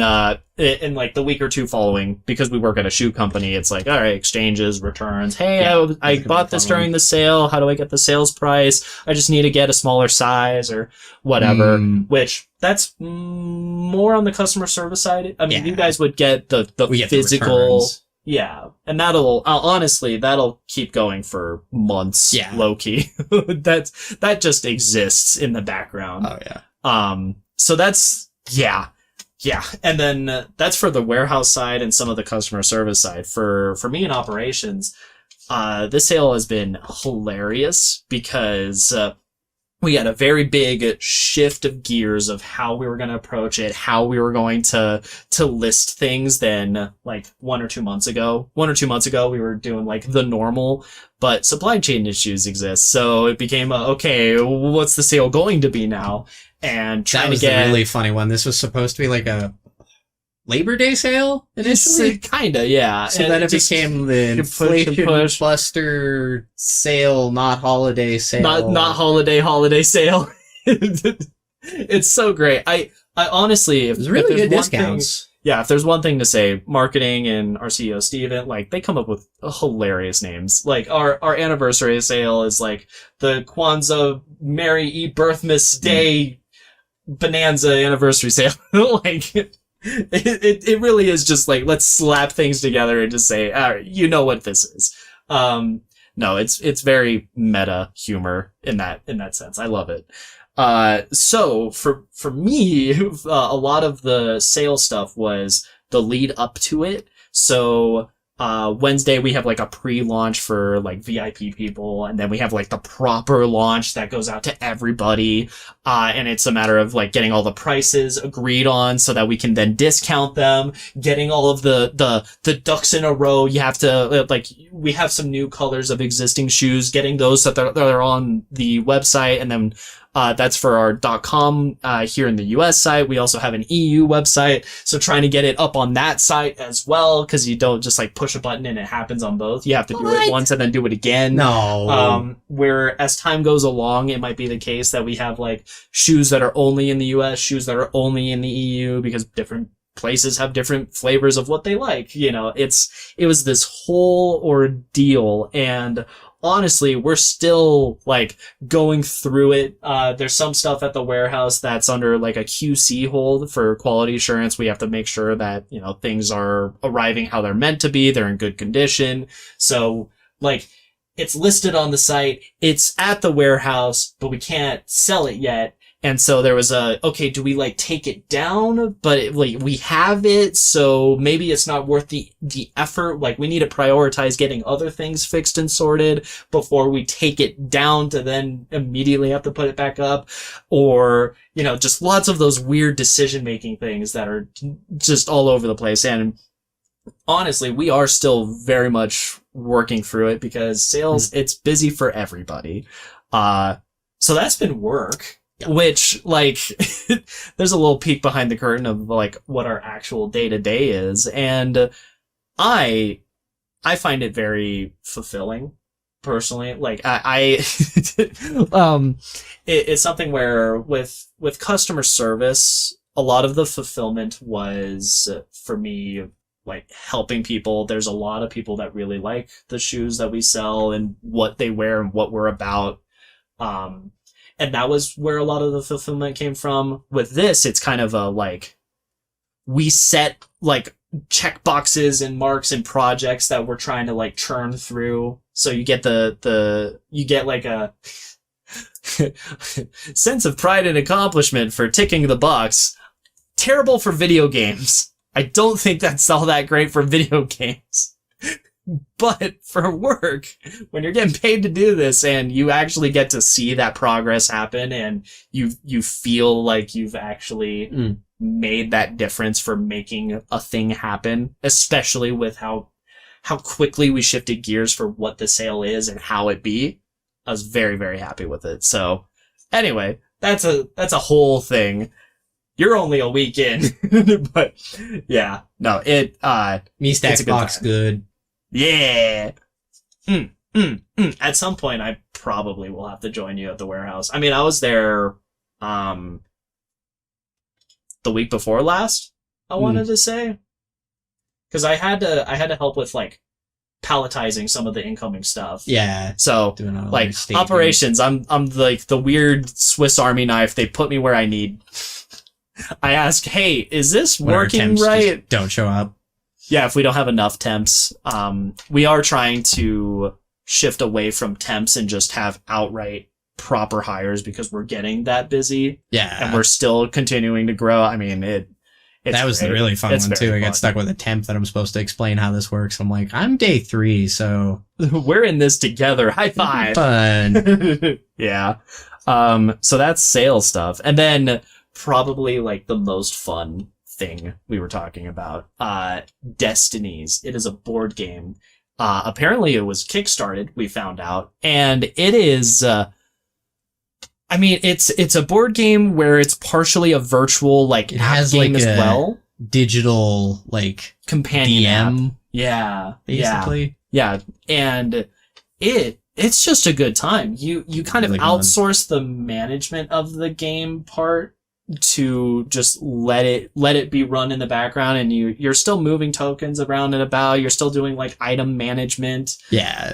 Speaker 2: in like the week or two following, because we work at a shoe company, it's like, all right, exchanges, returns. Hey, I bought this during the sale. How do I get the sales price? I just need to get a smaller size or whatever. Which that's more on the customer service side. I mean, you guys would get the physical. Yeah, and that'll honestly that'll keep going for months. Yeah, low key. that just exists in the background.
Speaker 1: Oh yeah.
Speaker 2: So that's. Yeah. And then that's for the warehouse side and some of the customer service side. For me in operations, this sale has been hilarious because we had a very big shift of gears of how we were going to approach it, how we were going to list things than like 1 or 2 months ago. 1 or 2 months ago, we were doing like the normal, but supply chain issues exist. So it became okay, what's the sale going to be now? And trying to get
Speaker 1: a really funny one. This was supposed to be like a Labor Day sale initially,
Speaker 2: kinda, yeah.
Speaker 1: So then it became the inflation buster sale, not holiday sale,
Speaker 2: not holiday sale. It's so great. I honestly,
Speaker 1: if really good discounts.
Speaker 2: If there's one thing to say, marketing and our CEO Steven, like they come up with hilarious names. Like our anniversary sale is like the Kwanzaa Merry Eat Birthmas Day Bonanza anniversary sale. Like it really is just like, let's slap things together and just say, all right, you know what this is. No, it's very meta humor in that sense. I love it. So for me, a lot of the sales stuff was the lead up to it. So Wednesday we have like a pre-launch for like VIP people, and then we have like the proper launch that goes out to everybody. And it's a matter of like getting all the prices agreed on so that we can then discount them, getting all of the ducks in a row. You have to, like, we have some new colors of existing shoes, getting those so that they're on the website, and then that's for our .com here in the US site. We also have an EU website, so trying to get it up on that site as well, because you don't just like push a button and it happens on both. You have to do it once and then do it again.
Speaker 1: No.
Speaker 2: Where as time goes along, it might be the case that we have like shoes that are only in the US, shoes that are only in the EU, because different places have different flavors of what they like. You know, it was this whole ordeal, and honestly, we're still like going through it. There's some stuff at the warehouse that's under like a QC hold for quality assurance. We have to make sure that, you know, things are arriving how they're meant to be. They're in good condition. So like it's listed on the site. It's at the warehouse, but we can't sell it yet. And so there was okay, do we like take it down? But like we have it, so maybe it's not worth the effort. Like we need to prioritize getting other things fixed and sorted before we take it down to then immediately have to put it back up. Or, you know, just lots of those weird decision-making things that are just all over the place. And honestly, we are still very much working through it because sales, it's busy for everybody. So that's been work. Which, like, there's a little peek behind the curtain of, like, what our actual day-to-day is. And I find it very fulfilling, personally. Like, it's something where with customer service, a lot of the fulfillment was, for me, like, helping people. There's a lot of people that really like the shoes that we sell and what they wear and what we're about. And that was where a lot of the fulfillment came from. With this, it's kind of a, like, we set, like, check boxes and marks and projects that we're trying to, like, churn through. So you get you get, like, a sense of pride and accomplishment for ticking the box. Terrible for video games. I don't think that's all that great for video games. But for work, when you're getting paid to do this and you actually get to see that progress happen and you feel like you've actually made that difference for making a thing happen, especially with how quickly we shifted gears for what the sale is and how it be, I was very, very happy with it. So anyway, that's a whole thing. You're only a week in, but yeah, no,
Speaker 1: me stack box good.
Speaker 2: Yeah. At some point, I probably will have to join you at the warehouse. I mean, I was there, the week before last, I wanted to say. Because I had to help with, like, palletizing some of the incoming stuff.
Speaker 1: Yeah.
Speaker 2: So, like, operations, I'm like the weird Swiss Army knife. They put me where I need. I ask, hey, is this working right?
Speaker 1: Don't show up.
Speaker 2: Yeah, if we don't have enough temps. We are trying to shift away from temps and just have outright proper hires because we're getting that busy.
Speaker 1: Yeah.
Speaker 2: And we're still continuing to grow. I mean,
Speaker 1: that was the really fun one too. I got stuck with a temp that I'm supposed to explain how this works. I'm like, I'm day 3, so
Speaker 2: we're in this together. High five.
Speaker 1: Fun.
Speaker 2: Yeah. So that's sales stuff. And then probably like the most fun thing we were talking about, Destinies. It is a board game. Apparently it was kickstarted, we found out, and it is, I mean, it's a board game where it's partially a virtual, like,
Speaker 1: it has
Speaker 2: game
Speaker 1: like
Speaker 2: as well.
Speaker 1: Digital, like,
Speaker 2: companion
Speaker 1: DM.
Speaker 2: App. Yeah.
Speaker 1: Basically.
Speaker 2: Yeah. And it's just a good time. You kind of outsource the management of the game part to just let it be run in the background, and you're still moving tokens around and about. You're still doing like item management.
Speaker 1: Yeah.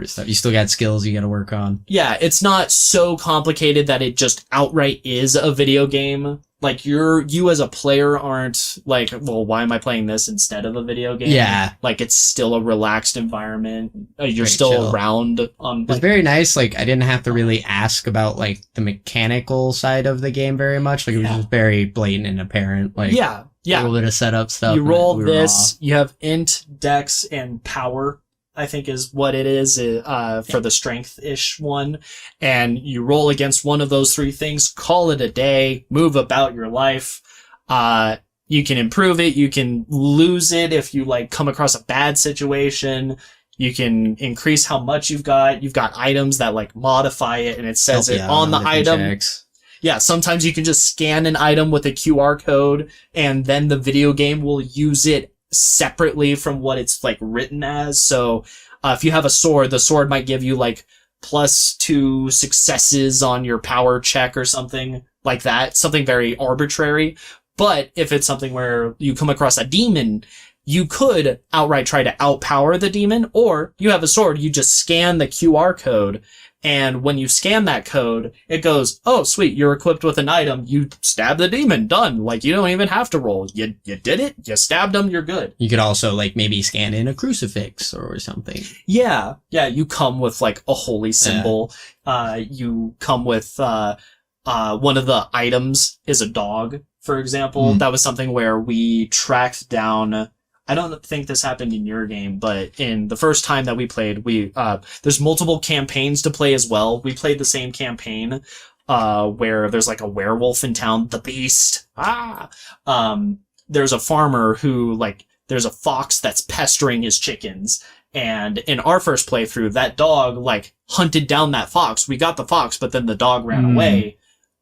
Speaker 1: Stuff. You still got skills you got to work on.
Speaker 2: Yeah, it's not so complicated that it just outright is a video game. Like you as a player aren't like, well, why am I playing this instead of a video game?
Speaker 1: Yeah.
Speaker 2: Like it's still a relaxed environment. You're
Speaker 1: Very
Speaker 2: still
Speaker 1: chill.
Speaker 2: around on.
Speaker 1: It was very nice. Like I didn't have to really ask about like the mechanical side of the game very much. Like it was just very blatant and apparent. Like
Speaker 2: yeah.
Speaker 1: a little bit of setup stuff.
Speaker 2: You roll this. You have int, dex, and power, I think is what it is, for the strength-ish one. And you roll against one of those 3 things, call it a day, move about your life. You can improve it. You can lose it if you like come across a bad situation. You can increase how much you've got. You've got items that like modify it, and it says it on the item.
Speaker 1: Checks.
Speaker 2: Yeah, sometimes you can just scan an item with a QR code, and then the video game will use it separately from what it's like written as. So if you have a sword, the sword might give you like +2 successes on your power check or something like that. Something very arbitrary. But if it's something where you come across a demon, you could outright try to outpower the demon, or you have a sword, you just scan the QR code. And when you scan that code, it goes, oh, sweet, you're equipped with an item. You stab the demon. Done. Like, you don't even have to roll. You did it. You stabbed him. You're good.
Speaker 1: You could also, like, maybe scan in a crucifix or something.
Speaker 2: Yeah. Yeah, you come with, like, a holy symbol. You come with, one of the items is a dog, for example. That was something where we tracked down... I don't think this happened in your game, but in the first time that we played, there's multiple campaigns to play as well. We played the same campaign, where there's like a werewolf in town, the beast. There's a farmer who, like, there's a fox that's pestering his chickens. And in our first playthrough, that dog, like, hunted down that fox. We got the fox, but then the dog ran away.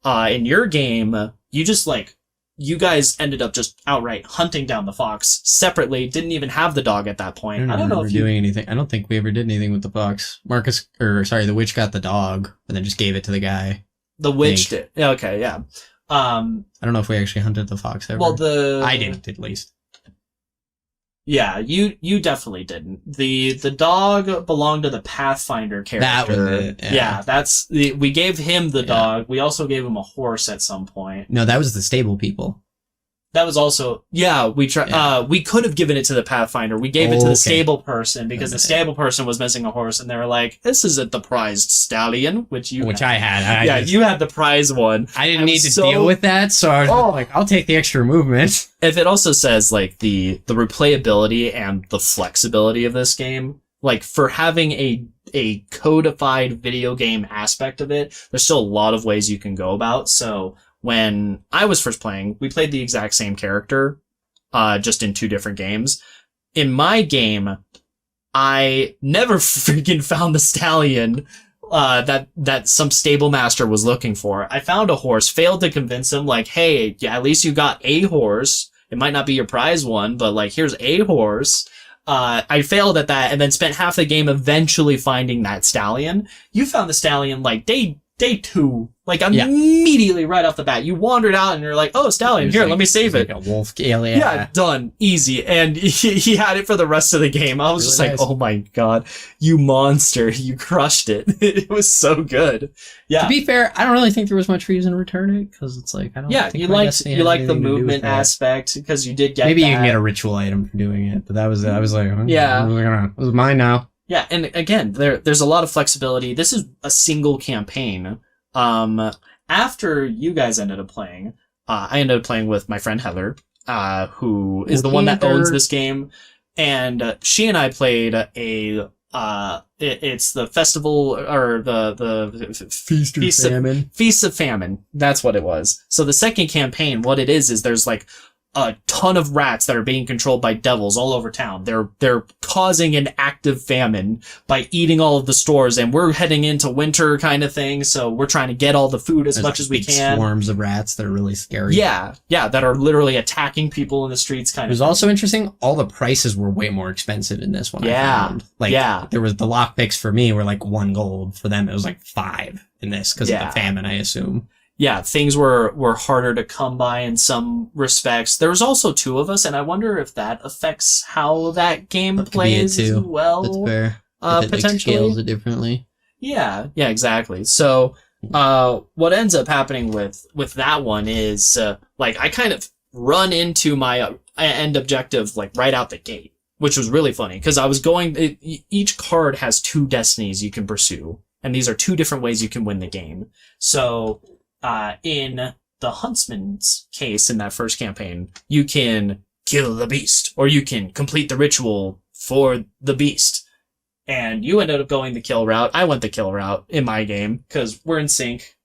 Speaker 2: In your game, you just, like, you guys ended up just outright hunting down the fox separately. Didn't even have the dog at that point.
Speaker 1: I don't know if doing anything. I don't think we ever did anything with the fox. The witch got the dog, and then just gave it to the guy.
Speaker 2: The witch did. Okay, yeah.
Speaker 1: I don't know if we actually hunted the fox ever.
Speaker 2: Well,
Speaker 1: I didn't, at least.
Speaker 2: Yeah, you definitely didn't. The dog belonged to the Pathfinder character.
Speaker 1: That was it.
Speaker 2: Yeah, we gave him the dog. We also gave him a horse at some point.
Speaker 1: No, that was the stable people.
Speaker 2: That was also, we could have given it to the Pathfinder. We gave it to the stable person because the stable person was missing a horse, and they were like, this isn't the prized stallion, which
Speaker 1: I had.
Speaker 2: You had the prize one.
Speaker 1: I didn't need to deal with that, so I was like, I'll take the extra movement.
Speaker 2: If it also says, like, the replayability and the flexibility of this game, like, for having a codified video game aspect of it, there's still a lot of ways you can go about, so... When I was first playing, we played the exact same character, just in 2 different games. In my game, I never freaking found the stallion that some stable master was looking for. I found a horse, failed to convince him, like, hey, yeah, at least you got a horse. It might not be your prize one, but, like, here's a horse. I failed at that and then spent half the game eventually finding that stallion. You found the stallion, like, day day 2. Like, immediately right off the bat. You wandered out and you're like, oh, stallion, here,
Speaker 1: like,
Speaker 2: let me save it.
Speaker 1: Like a wolf. Yeah.
Speaker 2: Yeah, done. Easy. And he had it for the rest of the game. I was
Speaker 1: Really
Speaker 2: just
Speaker 1: nice.
Speaker 2: like, oh my god, you monster. You crushed it. It was so good. Yeah.
Speaker 1: To be fair, I don't really think there was much reason to return it, because it's like, I don't think
Speaker 2: you
Speaker 1: my
Speaker 2: liked
Speaker 1: Destiny
Speaker 2: you
Speaker 1: has
Speaker 2: liked the
Speaker 1: anything to do with
Speaker 2: movement
Speaker 1: that.
Speaker 2: aspect, because you did get
Speaker 1: Maybe
Speaker 2: that.
Speaker 1: you can get a ritual item for doing it, but that was, I was like,
Speaker 2: Yeah.
Speaker 1: It was mine now.
Speaker 2: Yeah, and again, there's a lot of flexibility. This is a single campaign. After you guys ended up playing, I ended up playing with my friend Heather, who is the one that owns this game, and she and I played it's the festival, or the Feast of Famine. That's what it was. So the second campaign, what it is there's like a ton of rats that are being controlled by devils all over town. They're causing an active famine by eating all of the stores, and we're heading into winter kind of thing, so we're trying to get all the food as much as we can.
Speaker 1: Swarms of rats that are really scary.
Speaker 2: Yeah, that are literally attacking people in the streets kind of.
Speaker 1: It was also interesting, all the prices were way more expensive in this one.
Speaker 2: Yeah.
Speaker 1: I found. Like, there was the lockpicks for me were like 1 gold. For them, it was like 5 in this, because of the famine, I assume.
Speaker 2: Yeah, things were harder to come by in some respects. There was also 2 of us, and I wonder if that affects how that game plays as well.
Speaker 1: That's fair. If it,
Speaker 2: potentially.
Speaker 1: like, scales it differently.
Speaker 2: Yeah, exactly. So, what ends up happening with that one is, like, I kind of run into my end objective, like, right out the gate, which was really funny, because I was each card has 2 destinies you can pursue, and these are 2 different ways you can win the game. So, in the Huntsman's case in that first campaign, you can kill the beast, or you can complete the ritual for the beast. And you ended up going the kill route. I went the kill route in my game, because we're in sync.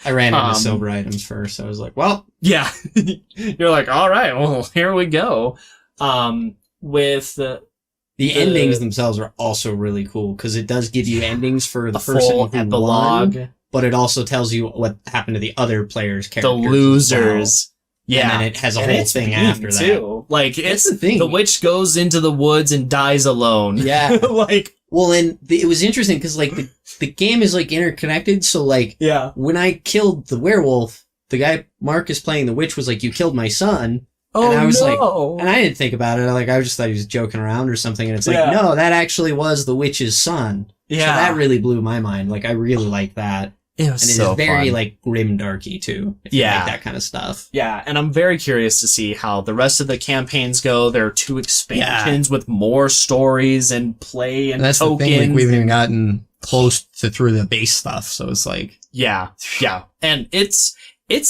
Speaker 1: I ran into silver items first, so I was like, well.
Speaker 2: Yeah. You're like, alright, well, here we go. With the
Speaker 1: endings themselves are also really cool, because it does give you endings for the person
Speaker 2: full
Speaker 1: who
Speaker 2: epilogue.
Speaker 1: won, but it also tells you what happened to the other players' characters.
Speaker 2: The losers.
Speaker 1: Yeah. And then it has a whole thing after that.
Speaker 2: Too. Like, it's
Speaker 1: the thing.
Speaker 2: The witch goes into the woods and dies alone.
Speaker 1: Yeah.
Speaker 2: Like.
Speaker 1: Well, and it was interesting, because, like, the game is, like, interconnected, so, like, when I killed the werewolf, the guy, Marcus, playing the witch, was like, you killed my son.
Speaker 2: Oh,
Speaker 1: and I was
Speaker 2: no.
Speaker 1: like, and I didn't think about it. Like, I just thought he was joking around or something. And it's like, no, that actually was the witch's son.
Speaker 2: Yeah.
Speaker 1: So that really blew my mind. Like, I really like that.
Speaker 2: It was
Speaker 1: and it
Speaker 2: so
Speaker 1: is very,
Speaker 2: fun.
Speaker 1: like, grim darky, too. If you like that kind of stuff.
Speaker 2: Yeah, and I'm very curious to see how the rest of the campaigns go. There are 2 expansions with more stories and play and
Speaker 1: that's
Speaker 2: tokens.
Speaker 1: The thing, like, we haven't even gotten close to through the base stuff, so it's like...
Speaker 2: Yeah. And it's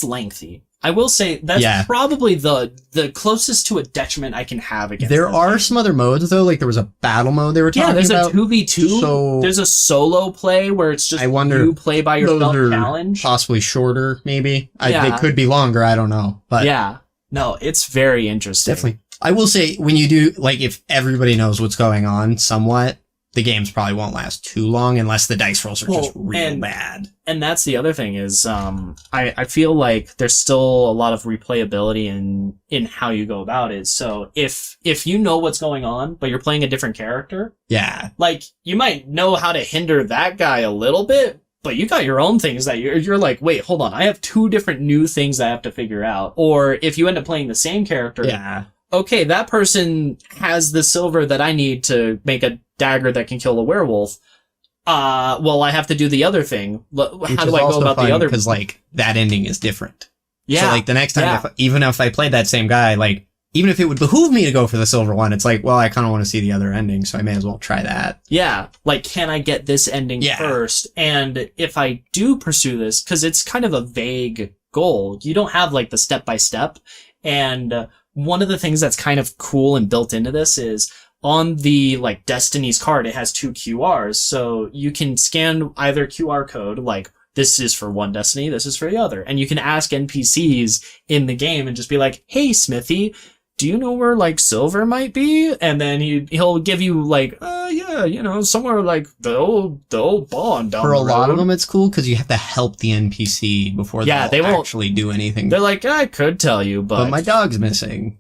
Speaker 2: lengthy. I will say that's probably the closest to a detriment I can have against
Speaker 1: There are some other modes, though. Like, there was a battle mode they were talking about.
Speaker 2: Yeah, there's a 2v2.
Speaker 1: So
Speaker 2: there's a solo play where it's just you play by yourself challenge.
Speaker 1: Possibly shorter, maybe. They could be longer, I don't know. But
Speaker 2: yeah. No, it's very interesting.
Speaker 1: Definitely. I will say, when you do, like, if everybody knows what's going on somewhat, the games probably won't last too long unless the dice rolls are just real bad.
Speaker 2: And that's the other thing is, I feel like there's still a lot of replayability in how you go about it. So if you know what's going on, but you're playing a different character, like, you might know how to hinder that guy a little bit, but you got your own things that you're like, wait, hold on, I have 2 different new things I have to figure out. Or if you end up playing the same character, okay, that person has the silver that I need to make a dagger that can kill a werewolf. Well, I have to do the other thing. How do I go about the other?
Speaker 1: Because, like, that ending is different.
Speaker 2: Yeah.
Speaker 1: So, like, the next time, even if I played that same guy, like, even if it would behoove me to go for the silver one, it's like, well, I kind of want to see the other ending, so I may as well try that.
Speaker 2: Yeah. Like, can I get this ending first? And if I do pursue this, because it's kind of a vague goal, you don't have, like, the step-by-step. And one of the things that's kind of cool and built into this is on the, like, Destinies card, it has 2 QRs. So you can scan either QR code, like, this is for one Destiny, this is for the other. And you can ask NPCs in the game and just be like, hey, Smithy, do you know where, like, silver might be? And then he'll give you, like, yeah, you know, somewhere like the old bond down
Speaker 1: For
Speaker 2: the
Speaker 1: a lot
Speaker 2: road.
Speaker 1: of them, it's cool because you have to help the NPC before they won't actually do anything.
Speaker 2: They're like, I could tell you, but
Speaker 1: my dog's missing.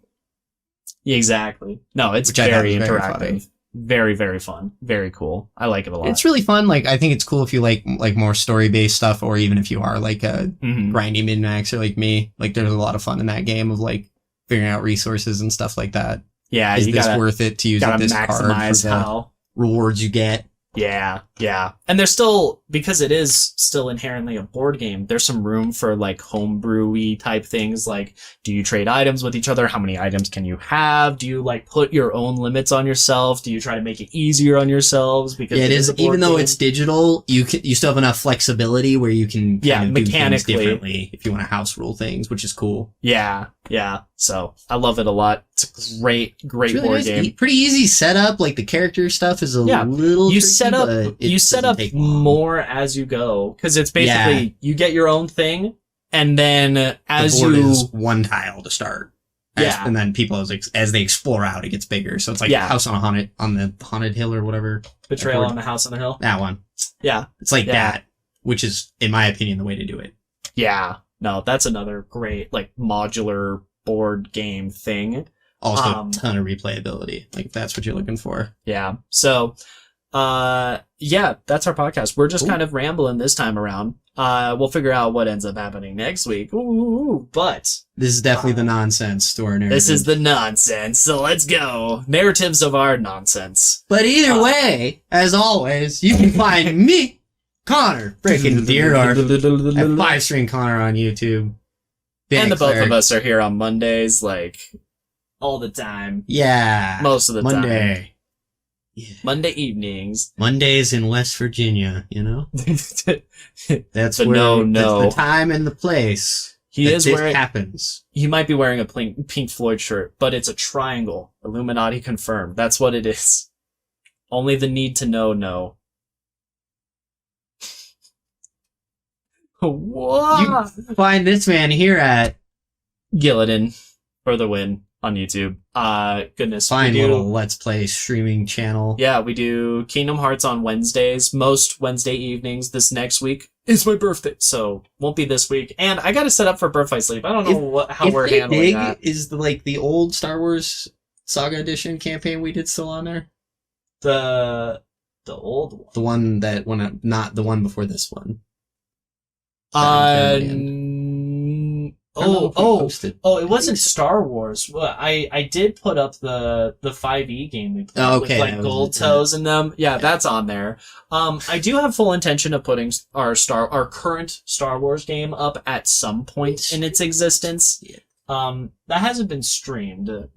Speaker 2: Exactly. No, it's very interactive. very, very fun. Very cool. I like it a lot.
Speaker 1: It's really fun. Like, I think it's cool if you like more story-based stuff, or even if you are like a grindy min-maxer like me. Like, there's a lot of fun in that game of like figuring out resources and stuff like that.
Speaker 2: Yeah,
Speaker 1: is this worth it to use this card for the rewards you get?
Speaker 2: Yeah. And there's still, because it is still inherently a board game, there's some room for like homebrewy type things. Like, do you trade items with each other? How many items can you have? Do you like put your own limits on yourself? Do you try to make it easier on yourselves? Because
Speaker 1: it is, even though it's digital, you still have enough flexibility where you can
Speaker 2: mechanically
Speaker 1: do things differently if you want to house rule things, which is cool.
Speaker 2: Yeah. So I love it a lot. It's a great
Speaker 1: really
Speaker 2: board game.
Speaker 1: Pretty easy setup. Like the character stuff is a little
Speaker 2: you
Speaker 1: tricky,
Speaker 2: set up more as you go, because it's basically you get your own thing, and then as
Speaker 1: the board is one tile to start. And then people as they explore out, it gets bigger. So it's like House on the Haunted Hill or whatever.
Speaker 2: Betrayal on the House on the Hill.
Speaker 1: That one. Yeah. It's like that, which is, in my opinion, the way to do it. Yeah.
Speaker 2: No, that's another great like modular board game thing.
Speaker 1: Also a ton of replayability. Like, if that's what you're looking for.
Speaker 2: Yeah. So, that's our podcast. We're just kind of rambling this time around. We'll figure out what ends up happening next week. But
Speaker 1: this is definitely the nonsense to our narrative.
Speaker 2: This is the nonsense. So let's go. Narratives of our nonsense.
Speaker 1: But either way, as always, you can find me, Connor, freaking Deerark, at 5-String Connor on YouTube.
Speaker 2: And the both of us are here on Mondays, like, all the time.
Speaker 1: Yeah.
Speaker 2: Most of the
Speaker 1: time.
Speaker 2: Yeah. Monday evenings.
Speaker 1: Mondays in West Virginia, you know? That's that's the time and the place. Happens.
Speaker 2: He might be wearing a Pink Floyd shirt, but it's a triangle. Illuminati confirmed. That's what it is. Only the need to know. What?
Speaker 1: You find this man here at
Speaker 2: Gillidan for the win on YouTube. Goodness.
Speaker 1: Fine little Let's Play streaming channel.
Speaker 2: Yeah, we do Kingdom Hearts on Wednesdays, most Wednesday evenings. This next week is my birthday, so won't be this week. And I got to set up for birthday sleep. I don't know how we're handling that.
Speaker 1: Is the old Star Wars Saga Edition campaign we did still on there?
Speaker 2: The old one.
Speaker 1: The one that not the one before this one.
Speaker 2: It wasn't Star Wars. Well, I did put up the 5e game we played with like gold toes in them. Yeah, that's on there. I do have full intention of putting our current Star Wars game up at some point in its existence. Yeah. That hasn't been streamed.
Speaker 1: No,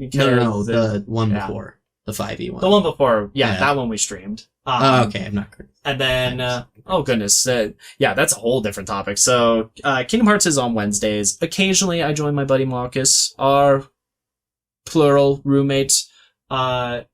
Speaker 1: the one before. The 5e one.
Speaker 2: The one before, that one we streamed.
Speaker 1: Okay, I'm not correct.
Speaker 2: And then, that's a whole different topic. So, Kingdom Hearts is on Wednesdays. Occasionally, I join my buddy Marcus, our plural roommate. On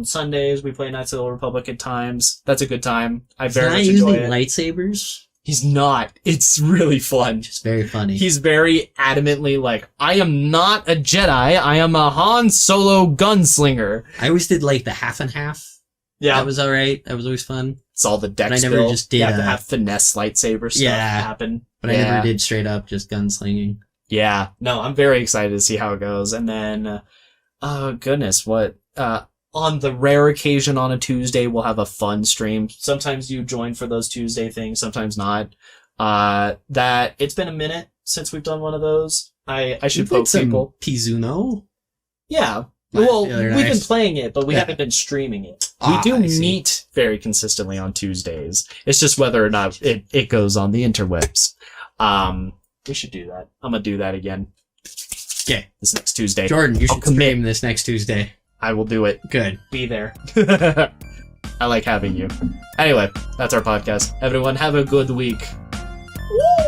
Speaker 2: Sundays, we play Knights of the Old Republic at times. That's a good time. I very much enjoy it.
Speaker 1: Lightsabers?
Speaker 2: He's not. It's really fun.
Speaker 1: It's very funny.
Speaker 2: He's very adamantly like, I am not a Jedi. I am a Han Solo gunslinger.
Speaker 1: I always did like the half and half.
Speaker 2: Yeah.
Speaker 1: That was alright. That was always fun.
Speaker 2: It's all the deck
Speaker 1: I never just did
Speaker 2: to have finesse lightsaber stuff happen.
Speaker 1: But I never did straight up just gunslinging.
Speaker 2: Yeah. No, I'm very excited to see how it goes. And then, on the rare occasion on a Tuesday, we'll have a fun stream. Sometimes you join for those Tuesday things, sometimes not. It's been a minute since we've done one of those. I should poke people.
Speaker 1: Pizuno?
Speaker 2: Yeah. Well, we've been playing it, but we haven't been streaming it. We do meet very consistently on Tuesdays. It's just whether or not it goes on the interwebs. We should do that. I'm gonna do that again.
Speaker 1: Okay.
Speaker 2: This next Tuesday.
Speaker 1: Jordan, you should stream this next Tuesday.
Speaker 2: I will do it.
Speaker 1: Good.
Speaker 2: Be there. I like having you. Anyway, that's our podcast. Everyone have a good week. Woo!